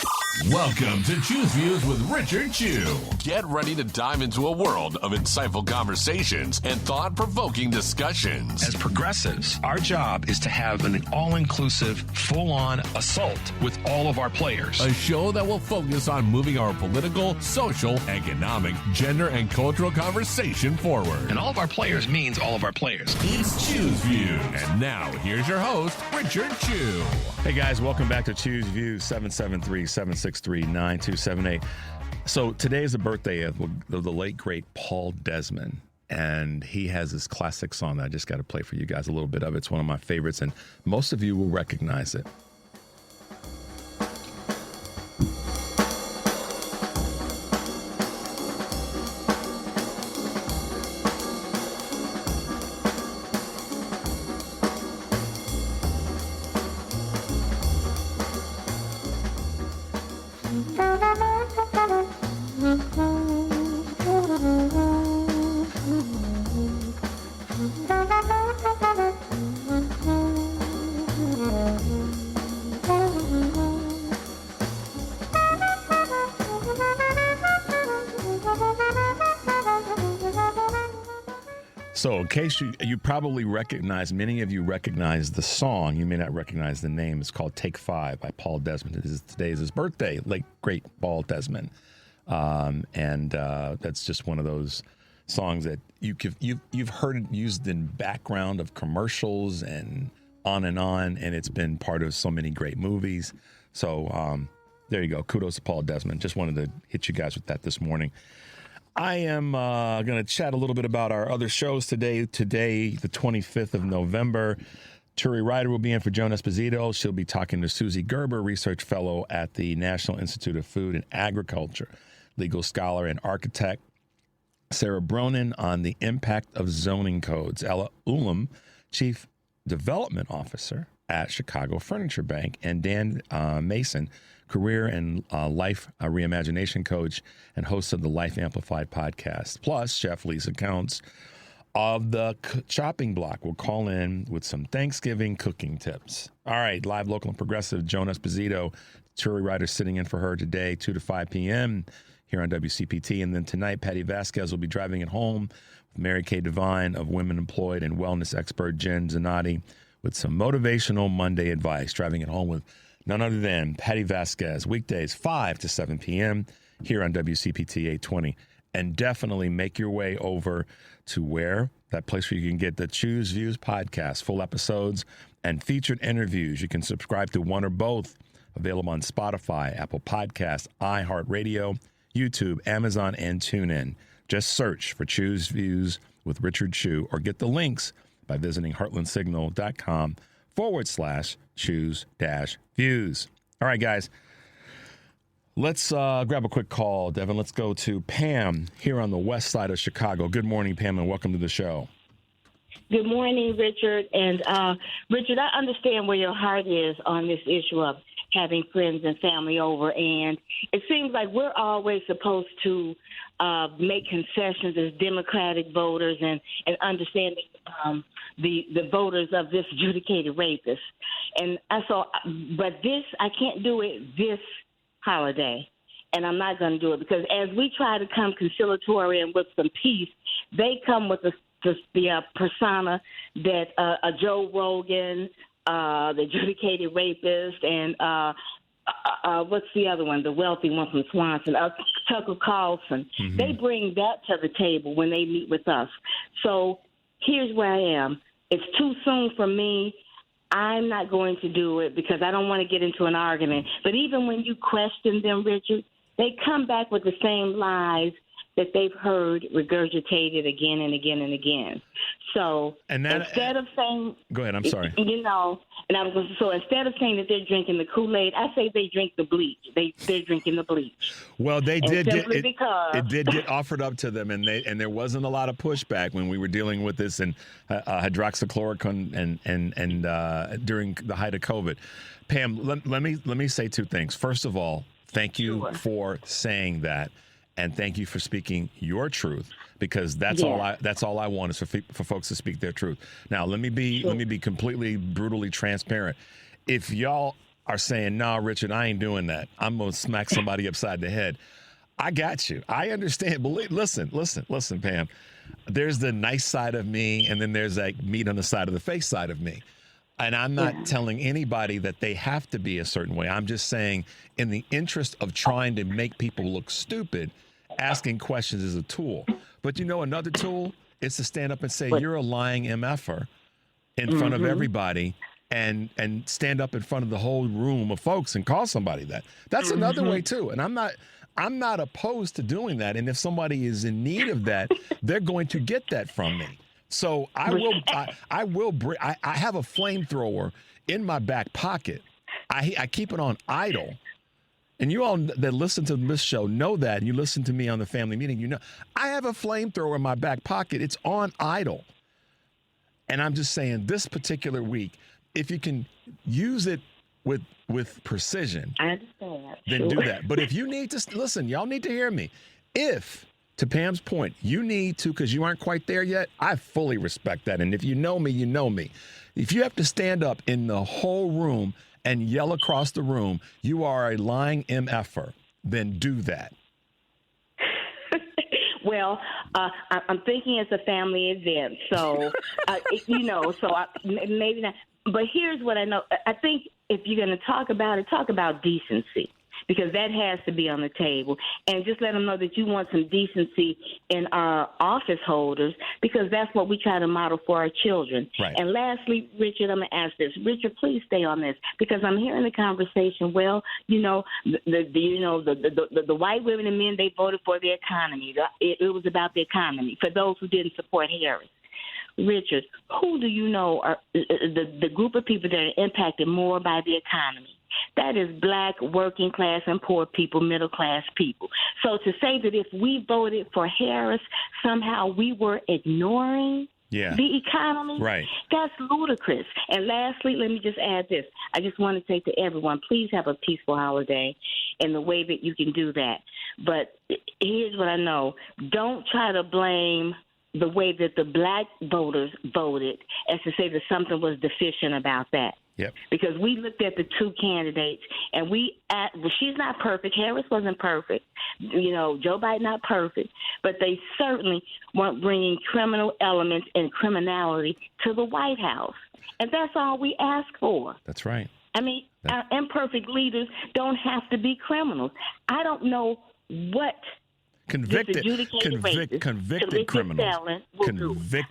Welcome to Choose Views with Richard Chew. Get ready to dive into a world of insightful conversations and thought-provoking discussions. As progressives, our job is to have an all-inclusive, full-on assault with all of our players. A show that will focus on moving our political, social, economic, gender, and cultural conversation forward. And all of our players means all of our players. It's Choose Views. And now, here's your host, Richard Chew. Hey, guys, welcome back to Choose Views, 773-763-9278. So today is the birthday of the late, great Paul Desmond. And he has this classic song that I just got to play for you guys a little bit of. It's one of my favorites, and most of you will recognize it. So in case you probably recognize, many of you recognize the song. You may not recognize the name. It's called Take 5 by Paul Desmond. Today is his birthday, late, great Paul Desmond. And that's just one of those songs that you've heard it used in background of commercials and on, and it's been part of so many great movies. So there you go. Kudos to Paul Desmond. Just wanted to hit you guys with that this morning. I am going to chat a little bit about our other shows today. Today, the 25th of November, Turi Ryder will be in for Joan Esposito. She'll be talking to Susie Gerber, research fellow at the National Institute of Food and Agriculture, legal scholar and architect. Sarah Bronin on the impact of zoning codes. Ella Ulam, chief development officer at Chicago Furniture Bank. And Dan Mason, career and life reimagination coach and host of the Life Amplified podcast. Plus, Chef Lisa Counts of the Chopping Block will call in with some Thanksgiving cooking tips. All right, live, local, and progressive, Joan Esposito, Turi Ryder sitting in for her today, 2 to 5 p.m. here on WCPT. And then tonight, Patty Vasquez will be driving it home with Mary Kay Devine of Women Employed and wellness expert Jen Zanotti with some motivational Monday advice. Driving it home with none other than Patty Vasquez, weekdays 5 to 7 p.m. here on WCPT 820. And definitely make your way over to that place where you can get the Choose Views podcast, full episodes and featured interviews. You can subscribe to one or both, available on Spotify, Apple Podcasts, iHeartRadio, YouTube, Amazon, and TuneIn. Just search for Choose Views with Richard Chew or get the links by visiting heartlandsignal.com/choose-views. All right, guys. Let's grab a quick call, Devin. Let's go to Pam here on the west side of Chicago. Good morning, Pam, and welcome to the show. Good morning, Richard. And Richard, I understand where your heart is on this issue of having friends and family over. And it seems like we're always supposed to make concessions as Democratic voters and understanding the voters of this adjudicated rapist. And but I can't do it this holiday, and I'm not going to do it because as we try to come conciliatory and with some peace, they come with the persona that a Joe Rogan, the adjudicated rapist, and what's the other one, the wealthy one from Swanson, Tucker Carlson. Mm-hmm. They bring that to the table when they meet with us. So here's where I am. It's too soon for me. I'm not going to do it because I don't want to get into an argument. But even when you question them, Richard, they come back with the same lies that they've heard regurgitated again and again and again. So instead of saying... Go ahead, I'm sorry. So instead of saying that they're drinking the Kool-Aid, I say they drink the bleach. They're drinking the bleach. Well, it did get offered up to them, and there wasn't a lot of pushback when we were dealing with this and hydroxychloroquine and during the height of COVID. Pam, let me say two things. First of all, thank you for saying that. And thank you for speaking your truth, because that's all I want is for folks to speak their truth. Now, let me be completely brutally transparent. if y'all are saying, nah, Richard, I ain't doing that, I'm going to smack somebody upside the head, I got you. I understand. Listen, Pam. There's the nice side of me, and then there's that meat on the side of the face side of me. And I'm not telling anybody that they have to be a certain way. I'm just saying, in the interest of trying to make people look stupid, asking questions is a tool. But another tool is to stand up and say, you're a lying MFer in front of everybody, and stand up in front of the whole room of folks and call somebody that. That's another way too. And I'm not opposed to doing that. And if somebody is in need of that, they're going to get that from me. So I have a flamethrower in my back pocket. I keep it on idle. And you all that listen to this show know that. And you listen to me on the family meeting, I have a flamethrower in my back pocket. It's on idle. And I'm just saying, this particular week, if you can use it with precision, I understand. Then do that. But if you need to listen, y'all need to hear me. If, to Pam's point, you need to, because you aren't quite there yet, I fully respect that. And if you know me, you know me. If you have to stand up in the whole room and yell across the room, you are a lying MFer, then do that. Well, I'm thinking it's a family event, so maybe not. But here's what I know. I think if you're going to talk about decency, because that has to be on the table. And just let them know that you want some decency in our office holders, because that's what we try to model for our children. Right. And lastly, Richard, I'm going to ask this. Richard, please stay on this, because I'm hearing the conversation. Well, the white women and men, they voted for the economy. It was about the economy for those who didn't support Harris. Richard, who do you know are the group of people that are impacted more by the economy? That is black, working class, and poor people, middle class people. So to say that if we voted for Harris, somehow we were ignoring the economy, right, that's ludicrous. And lastly, let me just add this. I just want to say to everyone, please have a peaceful holiday in the way that you can do that. But here's what I know. Don't try to blame the way that the black voters voted as to say that something was deficient about that. Yep. Because we looked at the two candidates, and she's not perfect. Harris wasn't perfect. Joe Biden not perfect. But they certainly weren't bringing criminal elements and criminality to the White House. And that's all we ask for. That's right. I mean, our imperfect leaders don't have to be criminals. I don't know what convicted criminals.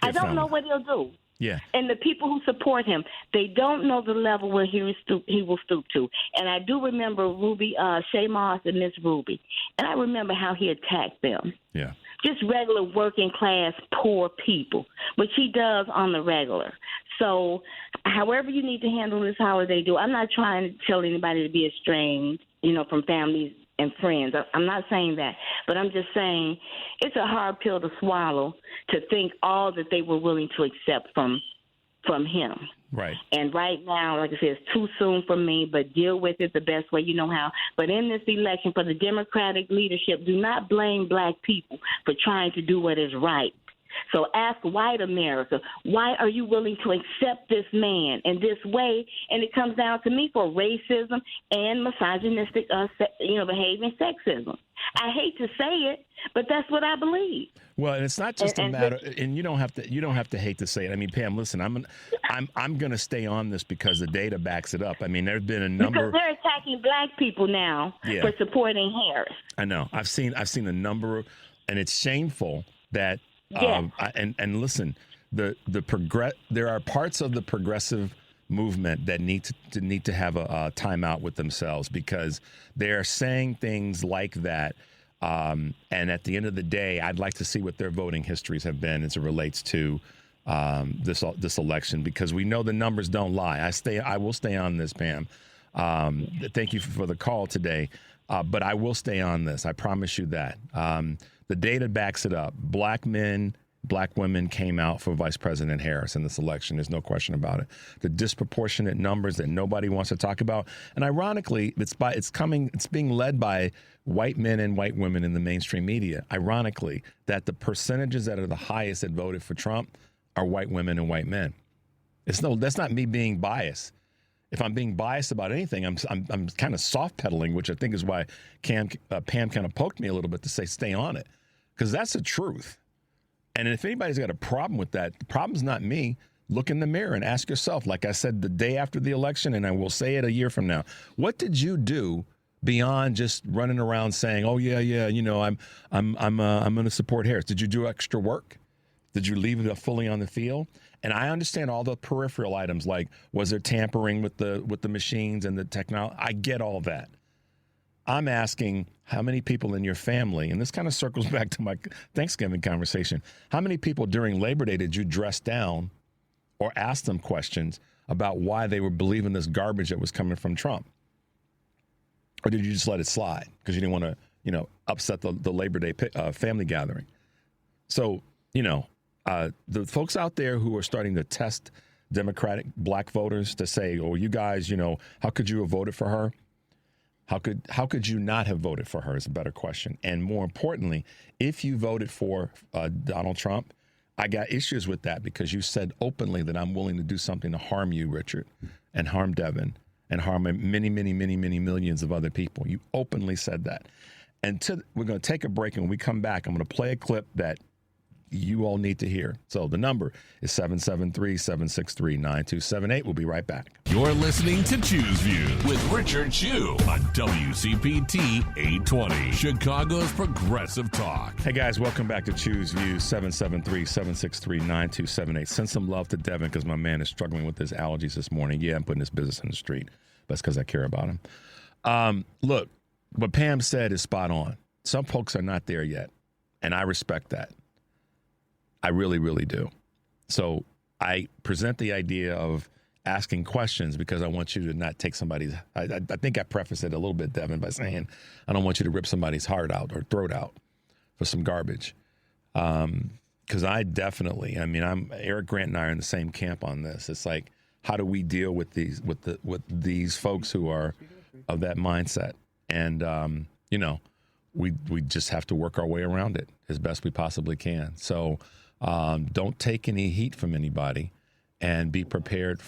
I don't know what he'll do. Yeah. And the people who support him, they don't know the level where he will stoop to. And I do remember Shay Moss and Miss Ruby. And I remember how he attacked them. Yeah. Just regular working class poor people, which he does on the regular. So however you need to handle this holiday, I'm not trying to tell anybody to be estranged, from families and friends. I'm not saying that, but I'm just saying it's a hard pill to swallow to think all that they were willing to accept from him. Right. And right now, like I said, it's too soon for me, but deal with it the best way you know how. But in this election, for the Democratic leadership, do not blame black people for trying to do what is right. So ask white America, why are you willing to accept this man in this way? And it comes down to me for racism and misogynistic behavior and sexism. I hate to say it, but that's what I believe. Well, and it's not just a matter, and you don't have to hate to say it. I mean, Pam, listen, I'm going to stay on this because the data backs it up. I mean, there's been a number. Because they're attacking black people now for supporting Harris. I know. I've seen a number, and it's shameful that. And listen, there are parts of the progressive movement that need to have a timeout with themselves, because they're saying things like that. And at the end of the day, I'd like to see what their voting histories have been as it relates to this election, because we know the numbers don't lie. I will stay on this, Pam. Thank you for the call today. But I will stay on this. I promise you that. The data backs it up. Black men, black women came out for Vice President Harris in this election. There's no question about it. The disproportionate numbers that nobody wants to talk about. And ironically, it's being led by white men and white women in the mainstream media. Ironically, that the percentages that are the highest that voted for Trump are white women and white men. That's not me being biased. If I'm being biased about anything, I'm kind of soft pedaling, which I think is why Pam kind of poked me a little bit to say stay on it, because that's the truth. And if anybody's got a problem with that, the problem's not me. Look in the mirror and ask yourself, like I said the day after the election, and I will say it a year from now, what did you do beyond just running around saying, "Oh yeah, you know, I'm going to support Harris"? Did you do extra work? Did you leave it fully on the field? And I understand all the peripheral items, like was there tampering with the machines and the technology? I get all that. I'm asking how many people in your family, and this kind of circles back to my Thanksgiving conversation, how many people during Labor Day did you dress down or ask them questions about why they were believing this garbage that was coming from Trump? Or did you just let it slide because you didn't want to, you know, upset the Labor Day family gathering? So, you know, the folks out there who are starting to test Democratic black voters to say, "Oh, you guys, you know, how could you have voted for her? How could you not have voted for her?" is a better question. And more importantly, if you voted for Donald Trump, I got issues with that because you said openly that I'm willing to do something to harm you, Richard, and harm Devin, and harm many, many, many, many millions of other people. You openly said that. And we're going to take a break, and when we come back, I'm going to play a clip that you all need to hear. So the number is 773-763-9278. We'll be right back. You're listening to Choose Views with Richard Chew on WCPT 820, Chicago's Progressive Talk. Hey guys, welcome back to Choose Views, 773-763-9278. Send some love to Devin because my man is struggling with his allergies this morning. Yeah, I'm putting his business in the street. That's because I care about him. Look, what Pam said is spot on. Some folks are not there yet, and I respect that. I really, really do. So I present the idea of asking questions because I want you to not take somebody's. I think I prefaced it a little bit, Devin, by saying I don't want you to rip somebody's heart out or throat out for some garbage. Because I'm Eric Grant and I are in the same camp on this. It's like, how do we deal with these folks who are of that mindset? And you know, we just have to work our way around it as best we possibly can. So. Don't take any heat from anybody, and be prepared be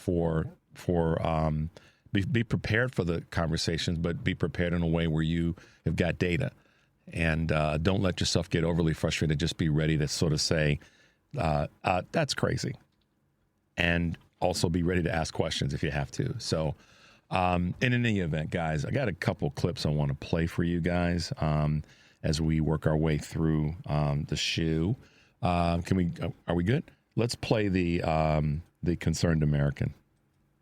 prepared for the conversations, but be prepared in a way where you have got data, and don't let yourself get overly frustrated. Just be ready to sort of say, that's crazy, and also be ready to ask questions if you have to. So, in any event, guys, I got a couple clips I want to play for you guys as we work our way through the shoe. Are we good? Let's play the Concerned American.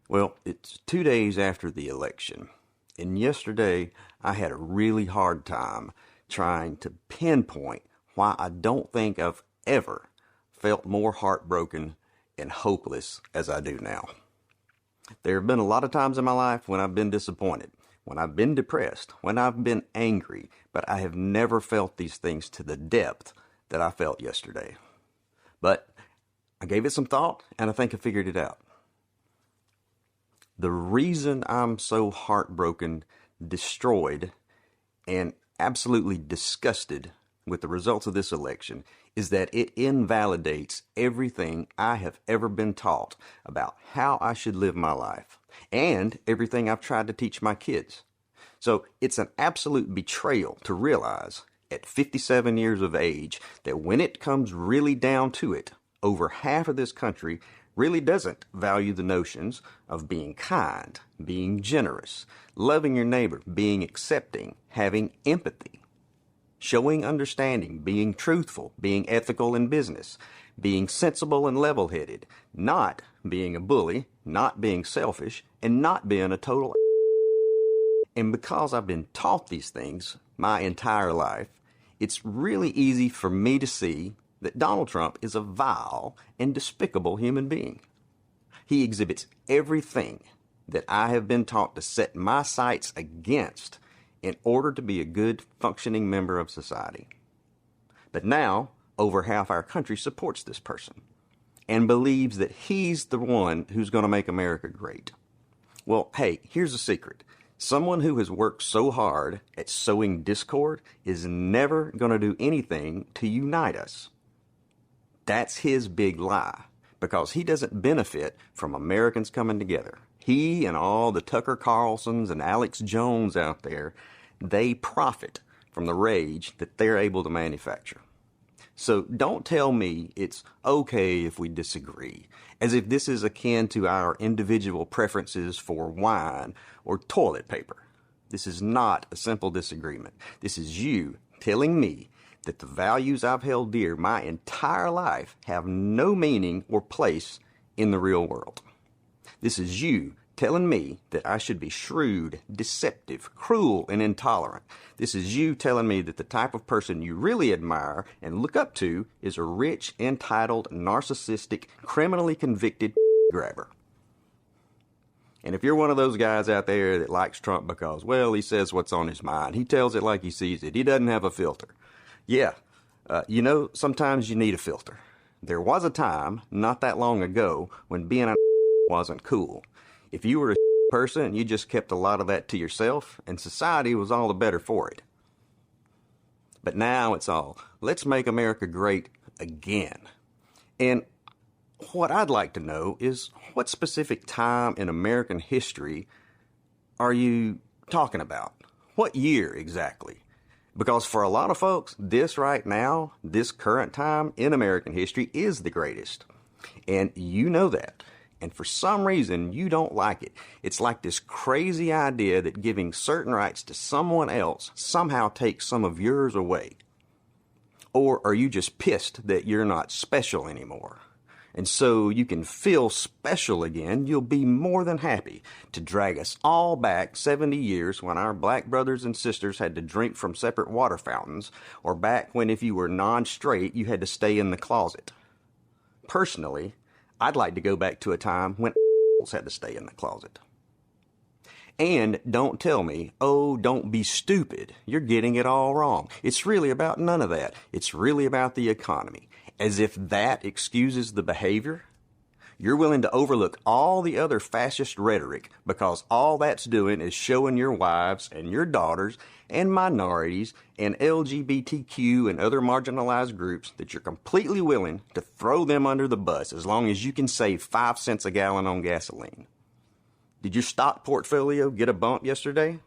Well, it's 2 days after the election, and yesterday I had a really hard time trying to pinpoint why I don't think I've ever felt more heartbroken and hopeless as I do now. There have been a lot of times in my life when I've been disappointed, when I've been depressed, when I've been angry, but I have never felt these things to the depth that I felt yesterday. But I gave it some thought, and I think I figured it out. The reason I'm so heartbroken, destroyed, and absolutely disgusted with the results of this election is that it invalidates everything I have ever been taught about how I should live my life, and everything I've tried to teach my kids. So it's an absolute betrayal to realize at 57 years of age that when it comes really down to it, over half of this country really doesn't value the notions of being kind, being generous, loving your neighbor, being accepting, having empathy, showing understanding, being truthful, being ethical in business, being sensible and level-headed, not being a bully, not being selfish, and not being a total. And because I've been taught these things my entire life, it's really easy for me to see that Donald Trump is a vile and despicable human being. He exhibits everything that I have been taught to set my sights against in order to be a good, functioning member of society. But now, over half our country supports this person and believes that he's the one who's going to make America great. Well, hey, here's a secret. Someone who has worked so hard at sowing discord is never going to do anything to unite us. That's his big lie, because he doesn't benefit from Americans coming together. He and all the Tucker Carlsons and Alex Jones out there, they profit from the rage that they're able to manufacture. So don't tell me it's okay if we disagree, as if this is akin to our individual preferences for wine or toilet paper. This is not a simple disagreement. This is you telling me that the values I've held dear my entire life have no meaning or place in the real world. This is you telling me that I should be shrewd, deceptive, cruel, and intolerant. This is you telling me that the type of person you really admire and look up to is a rich, entitled, narcissistic, criminally convicted grabber. And if you're one of those guys out there that likes Trump because, well, he says what's on his mind, he tells it like he sees it, he doesn't have a filter. Yeah, sometimes you need a filter. There was a time, not that long ago, when being a wasn't cool. If you were a person, you just kept a lot of that to yourself, and society was all the better for it. But now it's all, let's make America great again. And what I'd like to know is, what specific time in American history are you talking about? What year exactly? Because for a lot of folks, this right now, this current time in American history is the greatest. And you know that. And for some reason, you don't like it. It's like this crazy idea that giving certain rights to someone else somehow takes some of yours away. Or are you just pissed that you're not special anymore? And so you can feel special again, you'll be more than happy to drag us all back 70 years when our black brothers and sisters had to drink from separate water fountains, or back when if you were non-straight, you had to stay in the closet. Personally, I'd like to go back to a time when had to stay in the closet. And don't tell me, oh, don't be stupid. You're getting it all wrong. It's really about none of that. It's really about the economy. As if that excuses the behavior. You're willing to overlook all the other fascist rhetoric because all that's doing is showing your wives and your daughters and minorities and LGBTQ and other marginalized groups that you're completely willing to throw them under the bus as long as you can save 5 cents a gallon on gasoline. Did your stock portfolio get a bump yesterday?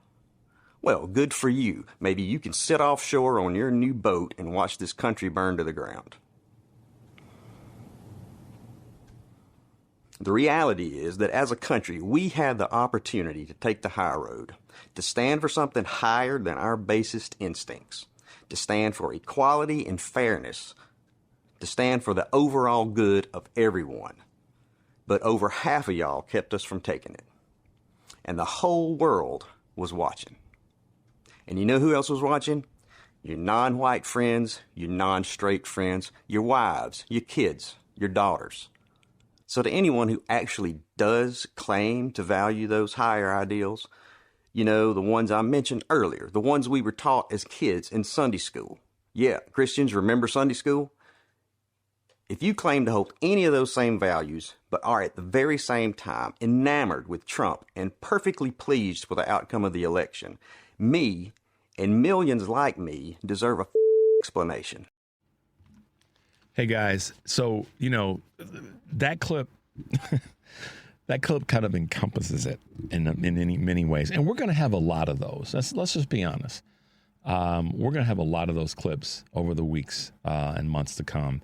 Well, good for you. Maybe you can sit offshore on your new boat and watch this country burn to the ground. The reality is that as a country, we have the opportunity to take the high road, to stand for something higher than our basest instincts, to stand for equality and fairness, to stand for the overall good of everyone. But over half of y'all kept us from taking it. And the whole world was watching. And you know who else was watching? Your non-white friends, your non-straight friends, your wives, your kids, your daughters. So to anyone who actually does claim to value those higher ideals, you know, the ones I mentioned earlier, the ones we were taught as kids in Sunday school. Yeah, Christians, remember Sunday school? If you claim to hold any of those same values, but are at the very same time enamored with Trump and perfectly pleased with the outcome of the election, me and millions like me deserve a explanation. Hey guys, so, you know, that clip kind of encompasses it in many ways. And we're going to have a lot of those. Let's just be honest. We're going to have a lot of those clips over the weeks and months to come.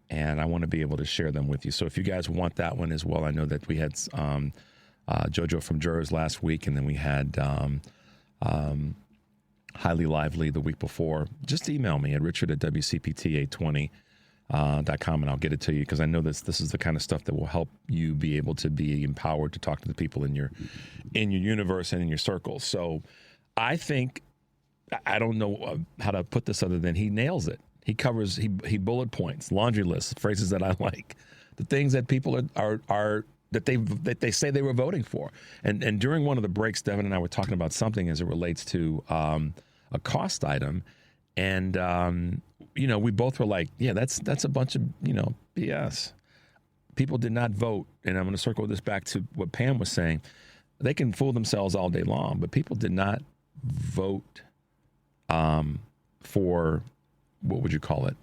And I want to be able to share them with you. So if you guys want that one as well, I know that we had JoJo from Jurors last week, and then we had Highly Lively the week before. Just email me at richard@WCPT820.com and I'll get it to you, because I know this is the kind of stuff that will help you be able to be empowered to talk to the people in your universe and in your circles. So I think, I don't know how to put this other than he nails it. He covers, he bullet points, laundry lists, phrases that I like, the things that people are that they say they were voting for. And during one of the breaks, Devin and I were talking about something as it relates to a cost item. And, you know, we both were like, yeah, that's a bunch of, you know, BS. People did not vote. And I'm going to circle this back to what Pam was saying. They can fool themselves all day long, but people did not vote for, what would you call it?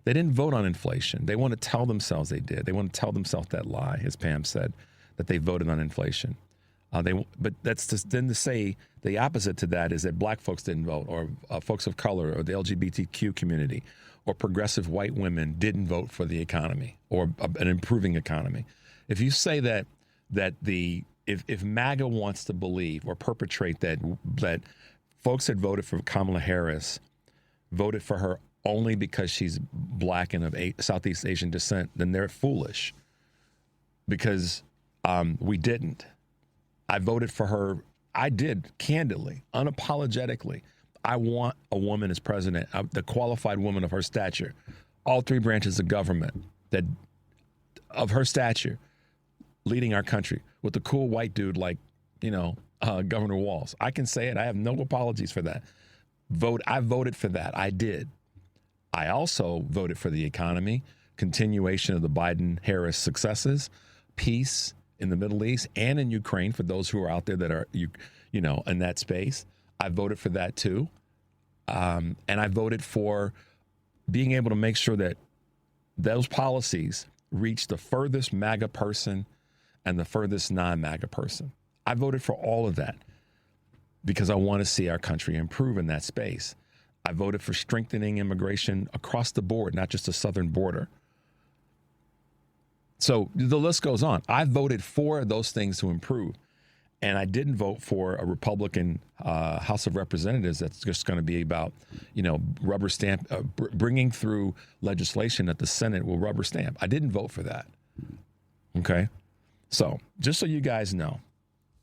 They didn't vote on inflation. They want to tell themselves they did. They want to tell themselves that lie, as Pam said. that they voted on inflation. But that's just then to say the opposite to that is that black folks didn't vote, or folks of color, or the LGBTQ community, or progressive white women didn't vote for the economy or an improving economy. If you say that if MAGA wants to believe or perpetrate that folks that voted for Kamala Harris voted for her only because she's black and of Southeast Asian descent, then they're foolish. Because we didn't. I voted for her. I did, candidly, unapologetically. I want a woman as president, the qualified woman of her stature, all three branches of government that of her stature, leading our country with a cool white dude like, Governor Walz. I can say it. I have no apologies for that. I voted for that. I did. I also voted for the economy, continuation of the Biden-Harris successes, peace in the Middle East and in Ukraine for those who are out there that are, in that space. I voted for that too. And I voted for being able to make sure that those policies reach the furthest MAGA person and the furthest non-MAGA person. I voted for all of that because I want to see our country improve in that space. I voted for strengthening immigration across the board, not just the southern border. So the list goes on. I voted for those things to improve. And I didn't vote for a Republican House of Representatives that's just going to be about, rubber stamp, bringing through legislation that the Senate will rubber stamp. I didn't vote for that. Okay? So just so you guys know.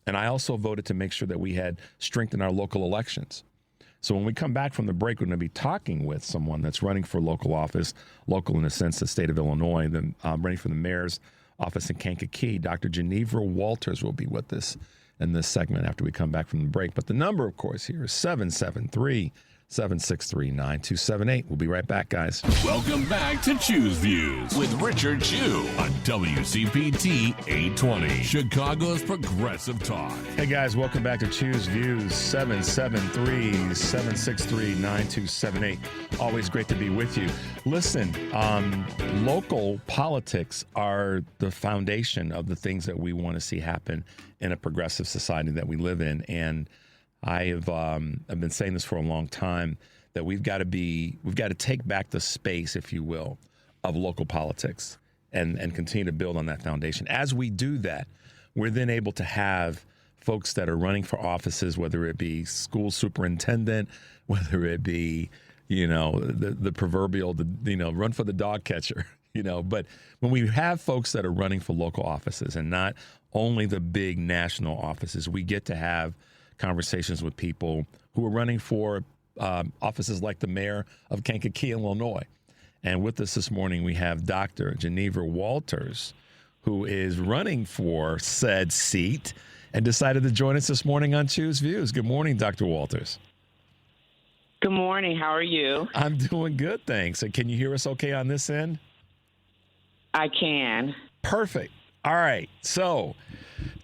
And I also voted to make sure that we had strengthened our local elections. So when we come back from the break, we're going to be talking with someone that's running for local office, local in the sense the state of Illinois, then running for the mayor's office in Kankakee. Dr. Genevra Walters will be with us in this segment after we come back from the break. But the number, of course, here is 773-763-9278. We'll be right back, guys. Welcome back to Choose Views with Richard Chu on WCPT 820, Chicago's Progressive Talk. Hey, guys, welcome back to Choose Views, 773-763-9278. Always great to be with you. Listen, local politics are the foundation of the things that we want to see happen in a progressive society that we live in. And I've been saying this for a long time, that we've got to take back the space, if you will, of local politics and continue to build on that foundation. As we do that, we're then able to have folks that are running for offices, whether it be school superintendent, whether it be, the proverbial, run for the dog catcher, But when we have folks that are running for local offices and not only the big national offices, we get to have conversations with people who are running for offices like the mayor of Kankakee, Illinois. And with us this morning, we have Dr. Genevra Walters, who is running for said seat and decided to join us this morning on Choose Views. Good morning, Dr. Walters. Good morning. How are you? I'm doing good, thanks. And can you hear us okay on this end? I can. Perfect. All right. So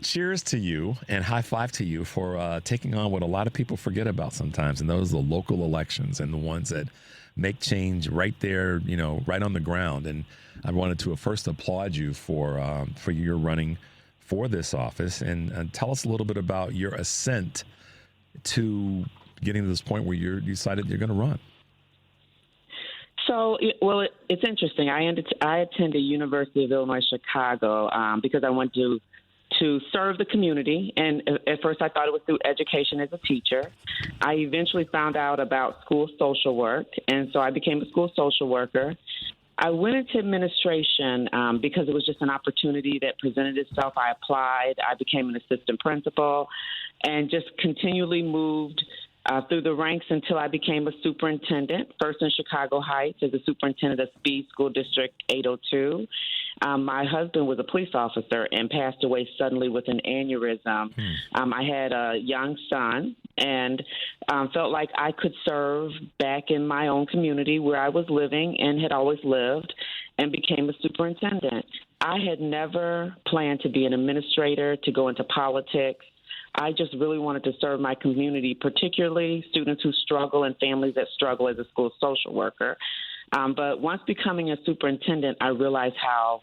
cheers to you and high five to you for taking on what a lot of people forget about sometimes. And those are the local elections and the ones that make change right there, right on the ground. And I wanted to first applaud you for your running for this office and tell us a little bit about your ascent to getting to this point where you decided you're going to run. So, it's interesting. I attended University of Illinois Chicago because I went to serve the community. And at first I thought it was through education as a teacher. I eventually found out about school social work, and so I became a school social worker. I went into administration because it was just an opportunity that presented itself. I applied. I became an assistant principal and just continually moved through the ranks until I became a superintendent, first in Chicago Heights as a superintendent of Speed School District 802. My husband was a police officer and passed away suddenly with an aneurysm. I had a young son and felt like I could serve back in my own community where I was living and had always lived, and became a superintendent. I had never planned to be an administrator, to go into politics. I just really wanted to serve my community, particularly students who struggle and families that struggle as a school social worker. But once becoming a superintendent, I realized how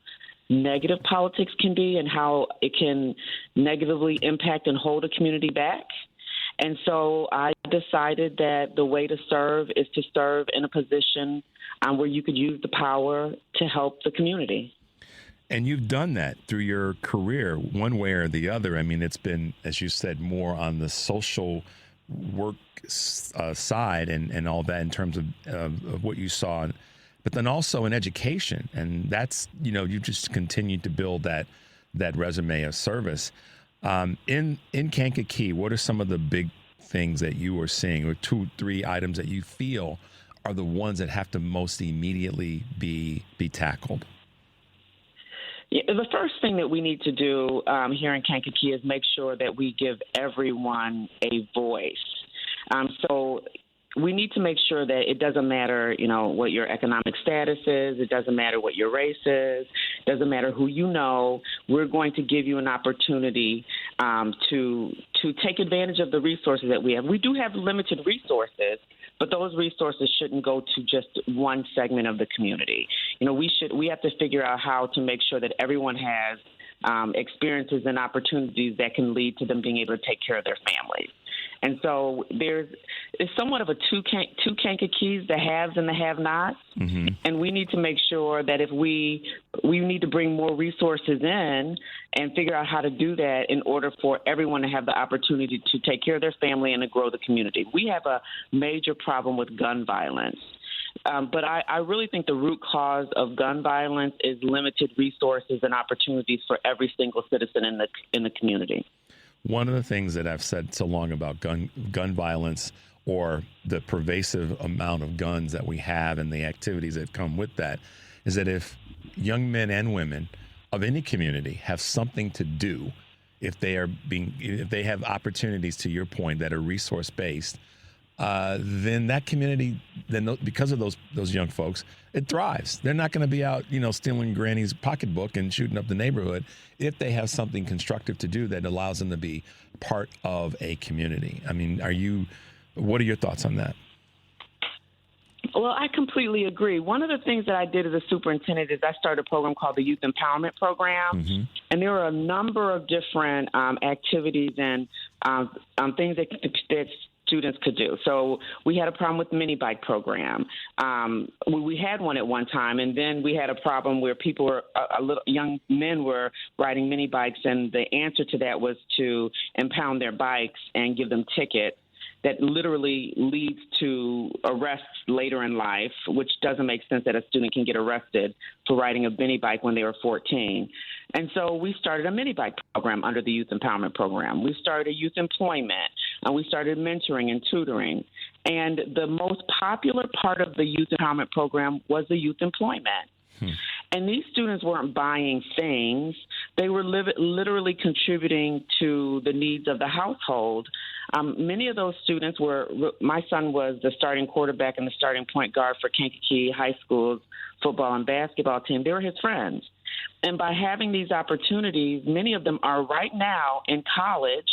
negative politics can be and how it can negatively impact and hold a community back. And so I decided that the way to serve is to serve in a position where you could use the power to help the community. And you've done that through your career, one way or the other. I mean, it's been, as you said, more on the social work side and all that in terms of what you saw, but then also in education. And that's, you just continued to build that resume of service. In Kankakee, what are some of the big things that you are seeing, or 2-3 items that you feel are the ones that have to most immediately be tackled? Yeah, the first thing that we need to do here in Kankakee is make sure that we give everyone a voice. So we need to make sure that it doesn't matter, what your economic status is. It doesn't matter what your race is. It doesn't matter who you know. We're going to give you an opportunity to take advantage of the resources that we have. We do have limited resources, but those resources shouldn't go to just one segment of the community. We have to figure out how to make sure that everyone has experiences and opportunities that can lead to them being able to take care of their families. And so it's somewhat of a two Kankakees, the haves and the have-nots. Mm-hmm. And we need to make sure that if we need to bring more resources in and figure out how to do that in order for everyone to have the opportunity to take care of their family and to grow the community. We have a major problem with gun violence. But I really think the root cause of gun violence is limited resources and opportunities for every single citizen in the community. One of the things that I've said so long about gun violence, or the pervasive amount of guns that we have and the activities that come with that, is that if young men and women of any community have something to do, if they have opportunities, to your point, that are resource based, then that community, because of those young folks, it thrives. They're not going to be out, stealing granny's pocketbook and shooting up the neighborhood if they have something constructive to do that allows them to be part of a community. I mean, what are your thoughts on that? Well, I completely agree. One of the things that I did as a superintendent is I started a program called the Youth Empowerment Program. Mm-hmm. And there are a number of different activities and things that students could do. So we had a problem with the mini bike program. We had one at one time, and then we had a problem where young men were riding mini bikes, and the answer to that was to impound their bikes and give them tickets. That literally leads to arrests later in life, which doesn't make sense that a student can get arrested for riding a mini bike when they were 14. And so we started a mini bike program under the Youth Empowerment Program. We started youth employment, and we started mentoring and tutoring. And the most popular part of the Youth Empowerment Program was the youth employment. And these students weren't buying things. They were literally contributing to the needs of the household. Many of those students my son was the starting quarterback and the starting point guard for Kankakee High School's football and basketball team. They were his friends. And by having these opportunities, many of them are right now in college,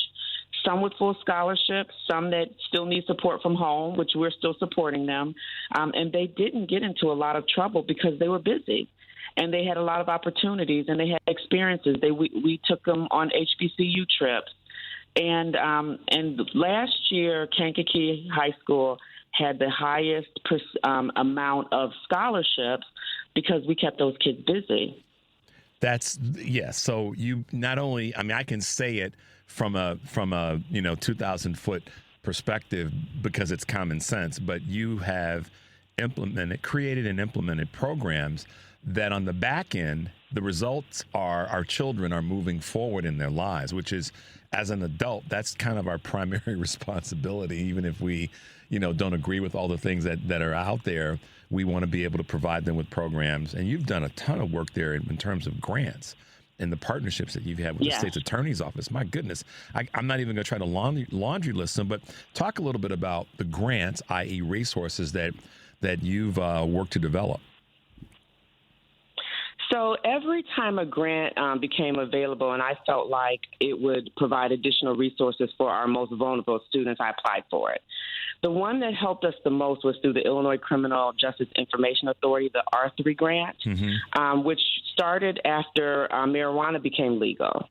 some with full scholarships, some that still need support from home, which we're still supporting them. And they didn't get into a lot of trouble because they were busy. And they had a lot of opportunities, and they had experiences. We took them on HBCU trips. And last year, Kankakee High School had the highest amount of scholarships because we kept those kids busy. Yes. So you not only, I can say it from a 2,000-foot perspective because it's common sense, but you have created and implemented programs that on the back end, the results are our children are moving forward in their lives, which is, as an adult, that's kind of our primary responsibility. Even if we, don't agree with all the things that are out there, we want to be able to provide them with programs. And you've done a ton of work there in terms of grants and the partnerships that you've had with the state's attorney's office. My goodness, I'm not even going to try to laundry list them, but talk a little bit about the grants, i.e. resources that you've worked to develop. So every time a grant became available and I felt like it would provide additional resources for our most vulnerable students, I applied for it. The one that helped us the most was through the Illinois Criminal Justice Information Authority, the R3 grant, which started after marijuana became legal.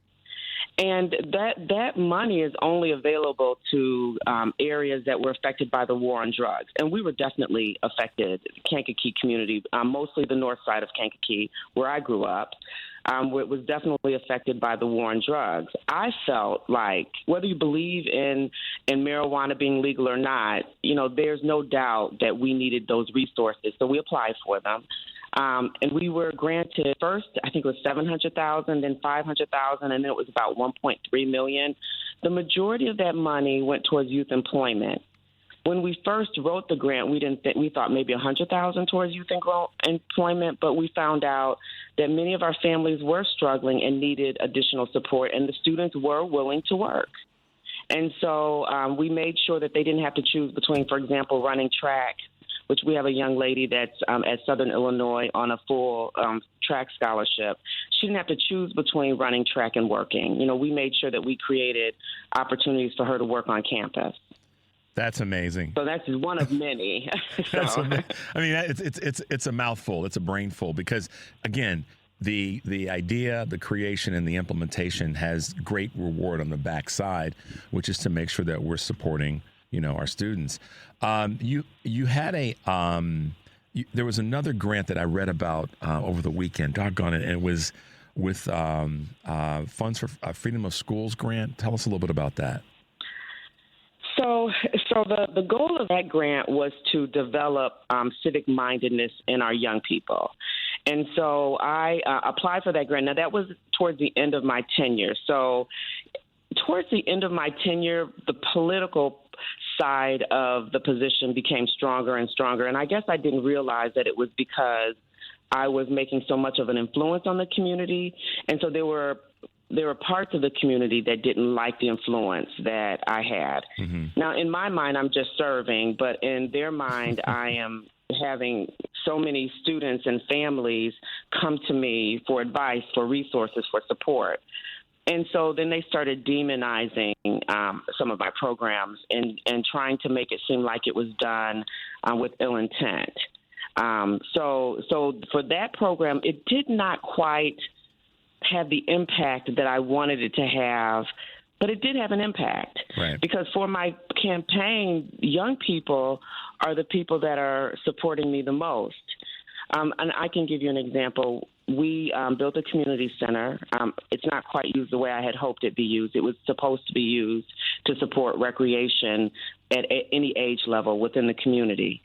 And that money is only available to areas that were affected by the war on drugs. And we were definitely affected, the Kankakee community, mostly the north side of Kankakee, where I grew up. It was definitely affected by the war on drugs. I felt like whether you believe in marijuana being legal or not, there's no doubt that we needed those resources. So we applied for them. And we were granted first, I think it was $700,000, then $500,000, and then it was about $1.3 million. The majority of that money went towards youth employment. When we first wrote the grant, we thought maybe $100,000 towards youth employment, but we found out that many of our families were struggling and needed additional support, and the students were willing to work. And so we made sure that they didn't have to choose between, for example, running track, which we have a young lady that's at Southern Illinois on a full track scholarship. She didn't have to choose between running track and working. We made sure that we created opportunities for her to work on campus. That's amazing. So that's one of many. It's a mouthful. It's a brainful because, again, the idea, the creation, and the implementation has great reward on the backside, which is to make sure that we're supporting our students. You had there was another grant that I read about over the weekend. Doggone it! And it was with Funds for Freedom of Schools grant. Tell us a little bit about that. So the goal of that grant was to develop civic mindedness in our young people. And so I applied for that grant. Now, that was towards the end of my tenure. So towards the end of my tenure, the political side of the position became stronger and stronger. And I guess I didn't realize that it was because I was making so much of an influence on the community. And so there were parts of the community that didn't like the influence that I had. Mm-hmm. Now, in my mind, I'm just serving, but in their mind, I am having so many students and families come to me for advice, for resources, for support. And so then they started demonizing some of my programs and trying to make it seem like it was done with ill intent. So for that program, it did not quite have the impact that I wanted it to have, but it did have an impact. Right. Because for my campaign, young people are the people that are supporting me the most. And I can give you an example. We built a community center. It's not quite used the way I had hoped it be used. It was supposed to be used to support recreation at any age level within the community.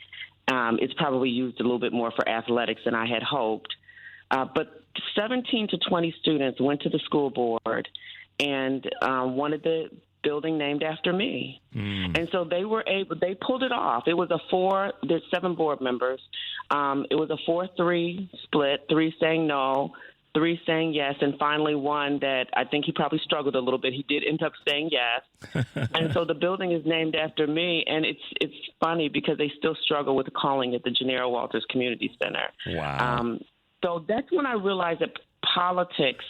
It's probably used a little bit more for athletics than I had hoped. But 17 to 20 students went to the school board and wanted the building named after me. And so they pulled it off. It was there's 7 board members. It was a 4-3 split, 3 saying no, 3 saying yes, and finally one that I think he probably struggled a little bit. He did end up saying yes. And so the building is named after me, and it's funny because they still struggle with calling it the Genevra Walters Community Center. Wow. So that's when I realized that politics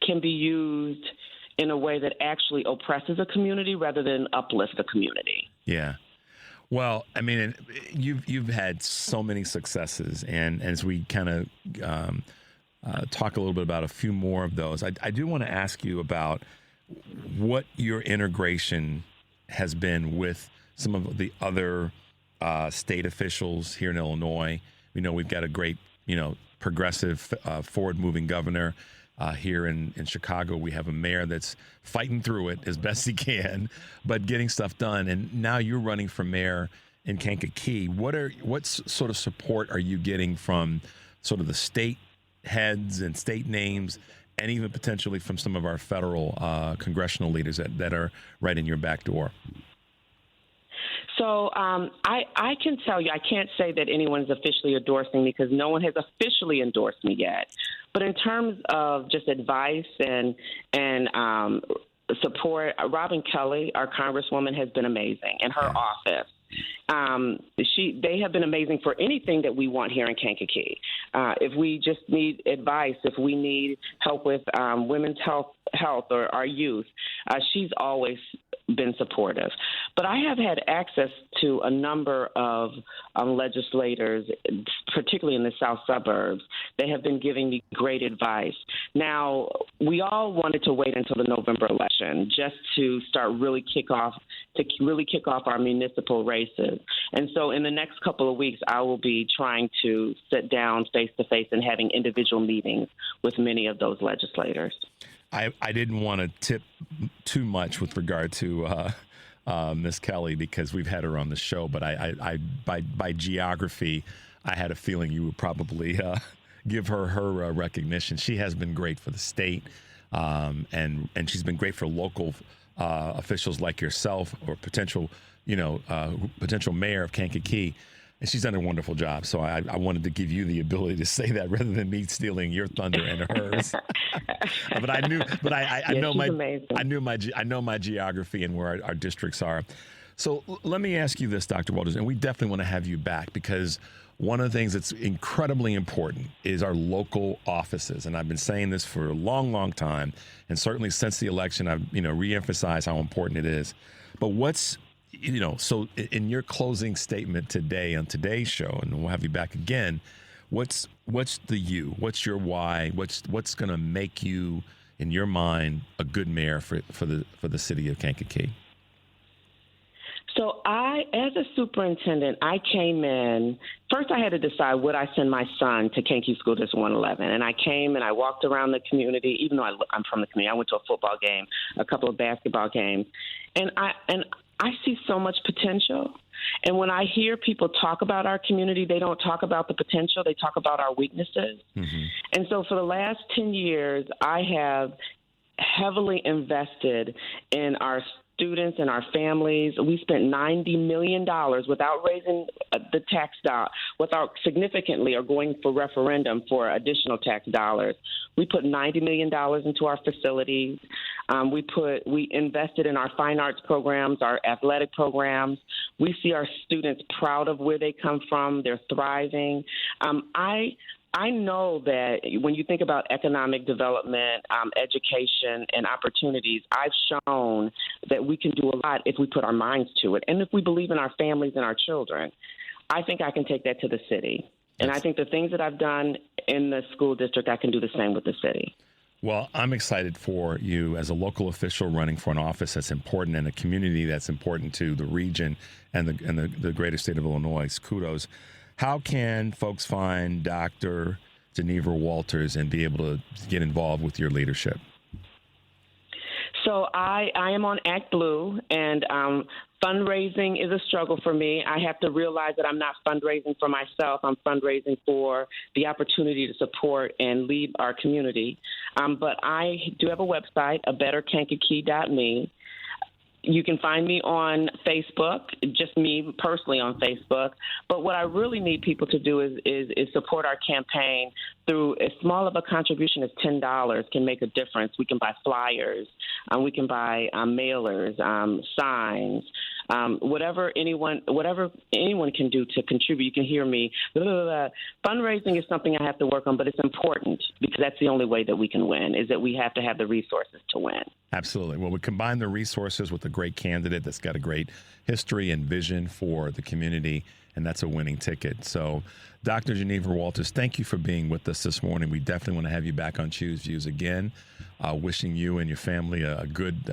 can be used in a way that actually oppresses a community rather than uplifts a community. Yeah. Well, I mean, you've had so many successes, and as we kind of talk a little bit about a few more of those, I do want to ask you about what your integration has been with some of the other state officials here in Illinois. We've got a great, progressive, forward-moving governor. Here in Chicago, we have a mayor that's fighting through it as best he can, but getting stuff done. And now you're running for mayor in Kankakee. What sort of support are you getting from sort of the state heads and state names, and even potentially from some of our federal congressional leaders that are right in your back door? So I can tell you, I can't say that anyone's officially endorsing me because no one has officially endorsed me yet. But in terms of just advice and support, Robin Kelly, our Congresswoman, has been amazing in her office. They have been amazing for anything that we want here in Kankakee. If we just need advice, if we need help with women's health or our youth, she's always been supportive. But I have had access to a number of legislators, particularly in the south suburbs, They have been giving me great advice. Now, we all wanted to wait until the November election just to start really kick off our municipal races. And so in the next couple of weeks, I will be trying to sit down face-to-face and having individual meetings with many of those legislators. I didn't want to tip too much with regard to Miss Kelly because we've had her on the show, but I by geography, I had a feeling you would probably give her recognition. She has been great for the state, and she's been great for local officials like yourself or potential mayor of Kankakee. And she's done a wonderful job. So I wanted to give you the ability to say that rather than me stealing your thunder and hers. But I know my geography and where our districts are. So let me ask you this, Dr. Walters, and we definitely want to have you back because one of the things that's incredibly important is our local offices. And I've been saying this for a long, long time. And certainly since the election, I've, reemphasized how important it is. But so in your closing statement today on today's show, and we'll have you back again, what's the you? What's your why? What's going to make you, in your mind, a good mayor for the city of Kankakee? So as a superintendent, I came in. First, I had to decide would I send my son to Kankakee School District 111. And I came and I walked around the community, even though I'm from the community. I went to a football game, a couple of basketball games. And I see so much potential. And when I hear people talk about our community, they don't talk about the potential. They talk about our weaknesses. Mm-hmm. And so for the last 10 years, I have heavily invested in our students and our families. We spent $90 million without raising the tax dollar, without significantly or going for referendum for additional tax dollars. We put $90 million into our facilities. We invested in our fine arts programs, our athletic programs. We see our students proud of where they come from. They're thriving. I know that when you think about economic development, education, and opportunities, I've shown that we can do a lot if we put our minds to it and if we believe in our families and our children. I think I can take that to the city. And I think the things that I've done in the school district, I can do the same with the city. Well, I'm excited for you as a local official running for an office that's important in a community that's important to the region and the greater state of Illinois. Kudos. How can folks find Dr. Genevra Walters and be able to get involved with your leadership? So I am on Act Blue, and fundraising is a struggle for me. I have to realize that I'm not fundraising for myself. I'm fundraising for the opportunity to support and lead our community. But I do have a website, abetterkankakee.me. You can find me on Facebook, just me personally on Facebook. But what I really need people to do is support our campaign through as small of a contribution as $10 can make a difference. We can buy flyers, we can buy mailers, signs, whatever anyone can do to contribute. You can hear me. Fundraising is something I have to work on, but it's important because that's the only way that we can win, is that we have to have the resources to win. Absolutely. Well, we combine the resources with a great candidate that's got a great history and vision for the community, and that's a winning ticket. So, Dr. Genevra Walters, thank you for being with us this morning. We definitely want to have you back on Choose Views again. Wishing you and your family a good,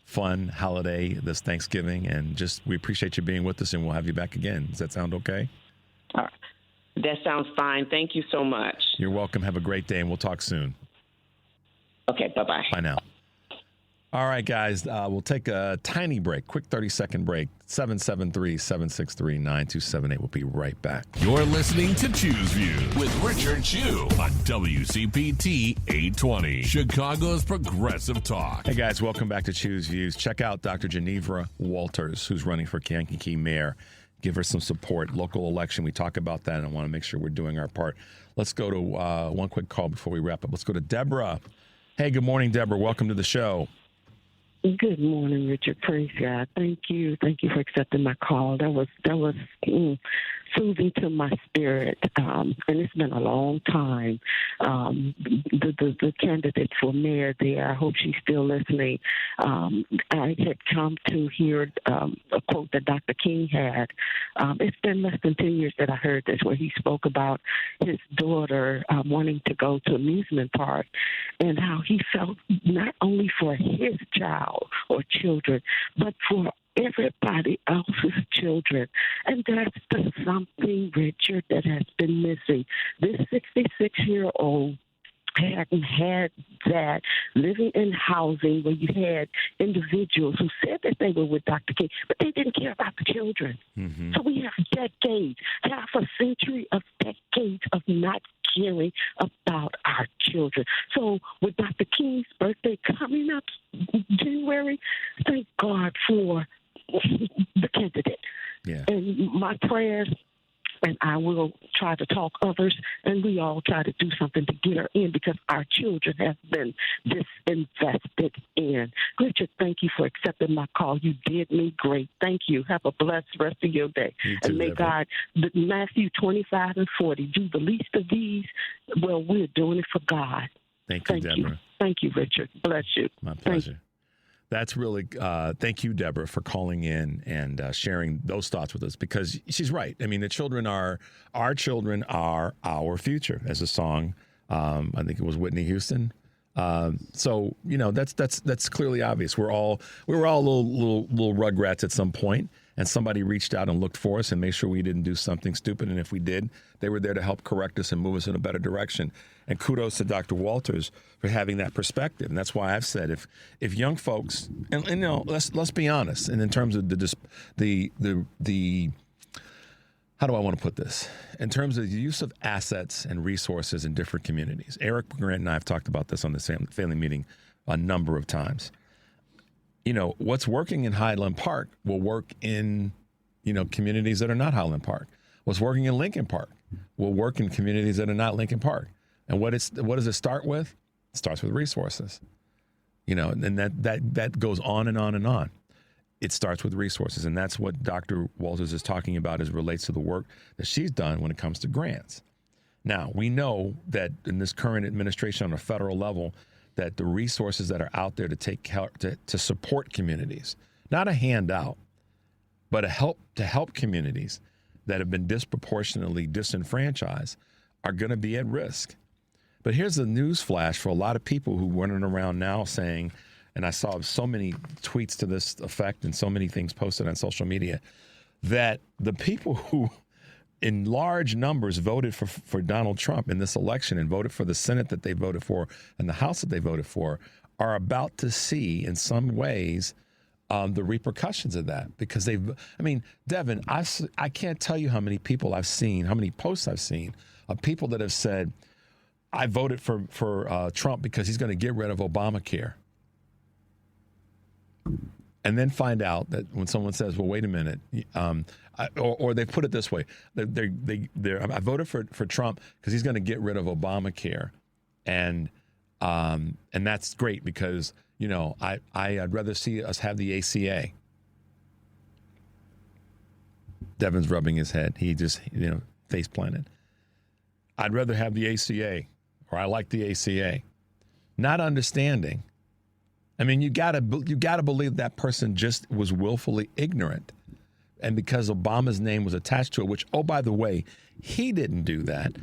fun holiday this Thanksgiving, and we appreciate you being with us, and we'll have you back again. Does that sound okay? All right. That sounds fine. Thank you so much. You're welcome. Have a great day, and we'll talk soon. Okay, bye-bye. Bye now. All right, guys, we'll take a tiny break, quick 30-second break, 773-763-9278. We'll be right back. You're listening to Choose Views with Richard Chu on WCPT 820, Chicago's Progressive Talk. Hey, guys, welcome back to Choose Views. Check out Dr. Genevra Walters, who's running for Kankakee mayor. Give her some support. Local election, we talk about that, and I want to make sure we're doing our part. Let's go to one quick call before we wrap up. Let's go to Deborah. Hey, good morning, Deborah. Welcome to the show. Good morning, Richard. Praise God. Thank you. Thank you for accepting my call. That was soothing to my spirit, and it's been a long time. The candidate for mayor there, I hope she's still listening. I had come to hear a quote that Dr. King had. It's been less than 10 years that I heard this, where he spoke about his daughter wanting to go to amusement park, and how he felt not only for his child or children, but for everybody else's children. And that's something, Richard, that has been missing. This 66-year-old hadn't had that, living in housing where you had individuals who said that they were with Dr. King, but they didn't care about the children. Mm-hmm. So we have decades, half a century of decades of not caring about our children. So with Dr. King's birthday coming up January, thank God for the candidate. Yeah. And my prayers, and I will try to talk others, and we all try to do something to get her in, because our children have been disinvested in. Richard, thank you for accepting my call. You did me great. Thank you. Have a blessed rest of your day. You too, and may Deborah. God, Matthew 25:40, do the least of these. Well, we're doing it for God. Thank you, Thank Deborah. you. Thank you, Richard. Bless you. My pleasure. That's really, thank you, Deborah, for calling in and sharing those thoughts with us, because she's right. I mean, our children are our future, as a song, I think it was Whitney Houston. So, you know, that's clearly obvious. We were all little rugrats at some point, and somebody reached out and looked for us and made sure we didn't do something stupid. And if we did, they were there to help correct us and move us in a better direction. And kudos to Dr. Walters for having that perspective. And that's why I've said, if young folks, and you know, let's be honest, and in terms of the how do I want to put this? In terms of the use of assets and resources in different communities. Eric Grant and I have talked about this on the family meeting a number of times. You know, what's working in Highland Park will work in, you know, communities that are not Highland Park. What's working in Lincoln Park will work in communities that are not Lincoln Park. And what does it start with? It starts with resources. You know, and that goes on and on and on. It starts with resources, and that's what Dr. Walters is talking about as it relates to the work that she's done when it comes to grants. Now, we know that in this current administration on a federal level, that the resources that are out there to take care, to support communities, not a handout, but to help communities that have been disproportionately disenfranchised, are going to be at risk. But here's a news flash for a lot of people who are running around now saying, and I saw so many tweets to this effect and so many things posted on social media, that the people who in large numbers voted for Donald Trump in this election and voted for the Senate that they voted for and the House that they voted for are about to see in some ways the repercussions of that. Because Devin, I can't tell you how many people I've seen, how many posts I've seen of people that have said, I voted for Trump because he's going to get rid of Obamacare. And then find out that when someone says, well, wait a minute, or they put it this way, I voted for Trump because he's going to get rid of Obamacare. And that's great because, you know, I'd rather see us have the ACA. Devin's rubbing his head. He just, you know, face planted. I'd rather have the ACA, or I like the ACA. Not understanding. I mean, you gotta believe that person just was willfully ignorant. And because Obama's name was attached to it, which, oh, by the way, he didn't do that.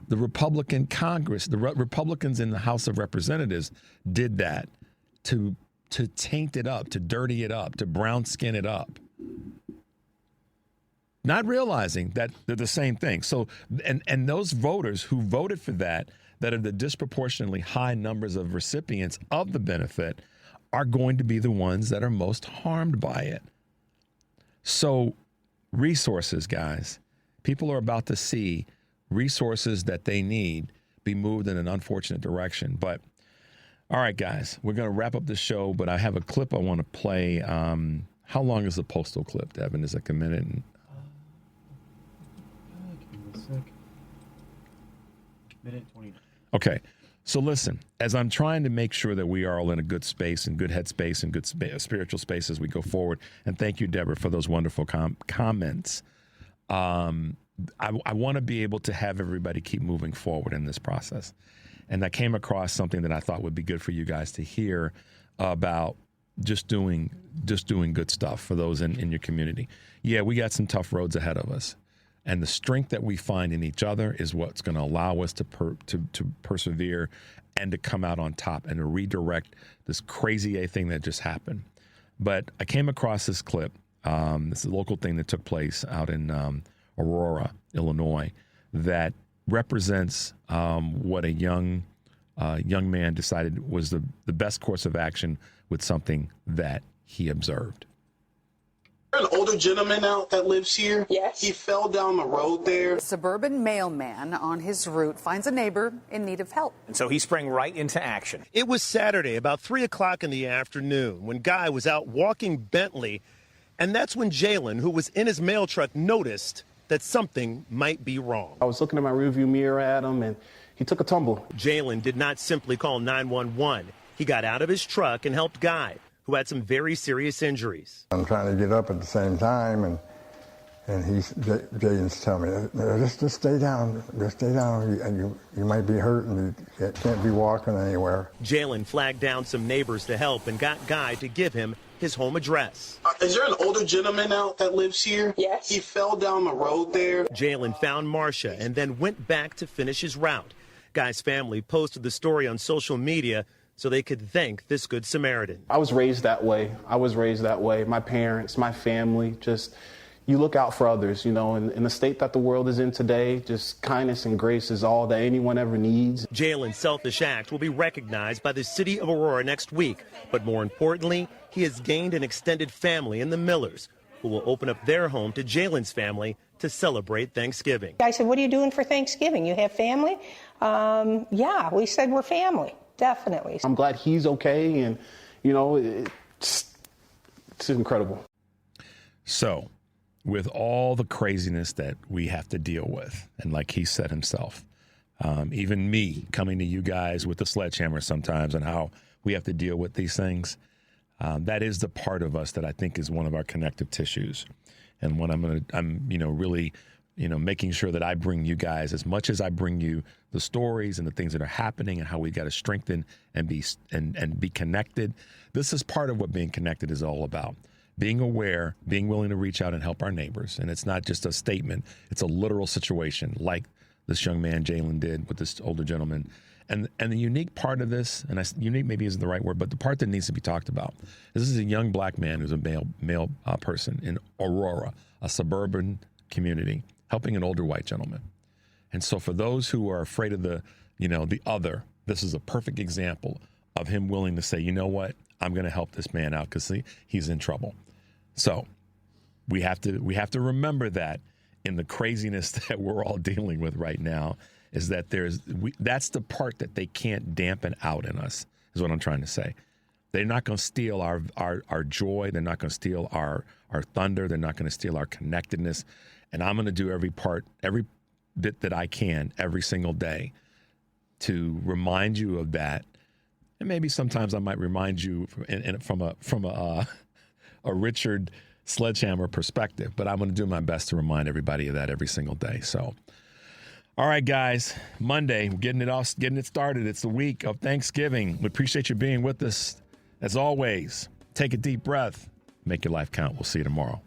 The Republican Congress, the Republicans in the House of Representatives did that to taint it up, to dirty it up, to brown skin it up. Not realizing that they're the same thing. So, and those voters who voted for that are the disproportionately high numbers of recipients of the benefit, are going to be the ones that are most harmed by it. So resources, guys, people are about to see resources that they need be moved in an unfortunate direction. But all right, guys, we're going to wrap up the show, but I have a clip I want to play. How long is the postal clip, Devin? Is it like a minute? Minute 29. Okay. So listen, as I'm trying to make sure that we are all in a good space and good headspace and good spiritual space as we go forward, and thank you, Deborah, for those wonderful comments. I want to be able to have everybody keep moving forward in this process. And I came across something that I thought would be good for you guys to hear about just doing good stuff for those in your community. Yeah, we got some tough roads ahead of us. And the strength that we find in each other is what's going to allow us to persevere and to come out on top and to redirect this crazy thing that just happened. But I came across this clip. This is a local thing that took place out in Aurora, Illinois, that represents what a young man decided was the best course of action with something that he observed. An older gentleman now that lives here. Yes. He fell down the road there. A suburban mailman on his route finds a neighbor in need of help. And so he sprang right into action. It was Saturday, about 3 o'clock in the afternoon, when Guy was out walking Bentley. And that's when Jalen, who was in his mail truck, noticed that something might be wrong. I was looking in my rearview mirror at him, and he took a tumble. Jalen did not simply call 911. He got out of his truck and helped Guy, who had some very serious injuries. I'm trying to get up at the same time, and Jaden's telling me, just stay down, and you might be hurt and you can't be walking anywhere. Jalen flagged down some neighbors to help and got Guy to give him his home address. Is there an older gentleman now that lives here? Yes. He fell down the road there. Jalen found Marcia and then went back to finish his route. Guy's family posted the story on social media so they could thank this Good Samaritan. I was raised that way. My parents, my family, just you look out for others, you know, in the state that the world is in today, just kindness and grace is all that anyone ever needs. Jalen's selfish act will be recognized by the city of Aurora next week. But more importantly, he has gained an extended family in the Millers, who will open up their home to Jalen's family to celebrate Thanksgiving. I said, what are you doing for Thanksgiving? You have family? Yeah, we said we're family, definitely. I'm glad he's okay, and, you know, it's incredible. So, with all the craziness that we have to deal with, and like he said himself, even me coming to you guys with the sledgehammer sometimes and how we have to deal with these things, that is the part of us that I think is one of our connective tissues. And when I'm really, making sure that I bring you guys, as much as I bring you the stories and the things that are happening and how we got to strengthen and be connected. This is part of what being connected is all about. Being aware, being willing to reach out and help our neighbors. And it's not just a statement, it's a literal situation like this young man Jalen did with this older gentleman. And the unique part of this, and unique maybe isn't the right word, but the part that needs to be talked about, this is a young black man who's a male person in Aurora, a suburban community, helping an older white gentleman. And so for those who are afraid of the other, this is a perfect example of him willing to say, you know what, I'm going to help this man out because he's in trouble. So we have to remember that in the craziness that we're all dealing with right now, is that that's the part that they can't dampen out in us, is what I'm trying to say. They're not going to steal our joy. They're not going to steal our thunder. They're not going to steal our connectedness. And I'm going to do every bit that I can every single day to remind you of that. And maybe sometimes I might remind you from a Richard Sledgehammer perspective, but I'm going to do my best to remind everybody of that every single day. So, all right, guys, Monday, we're getting it started. It's the week of Thanksgiving. We appreciate you being with us. As always, take a deep breath. Make your life count. We'll see you tomorrow.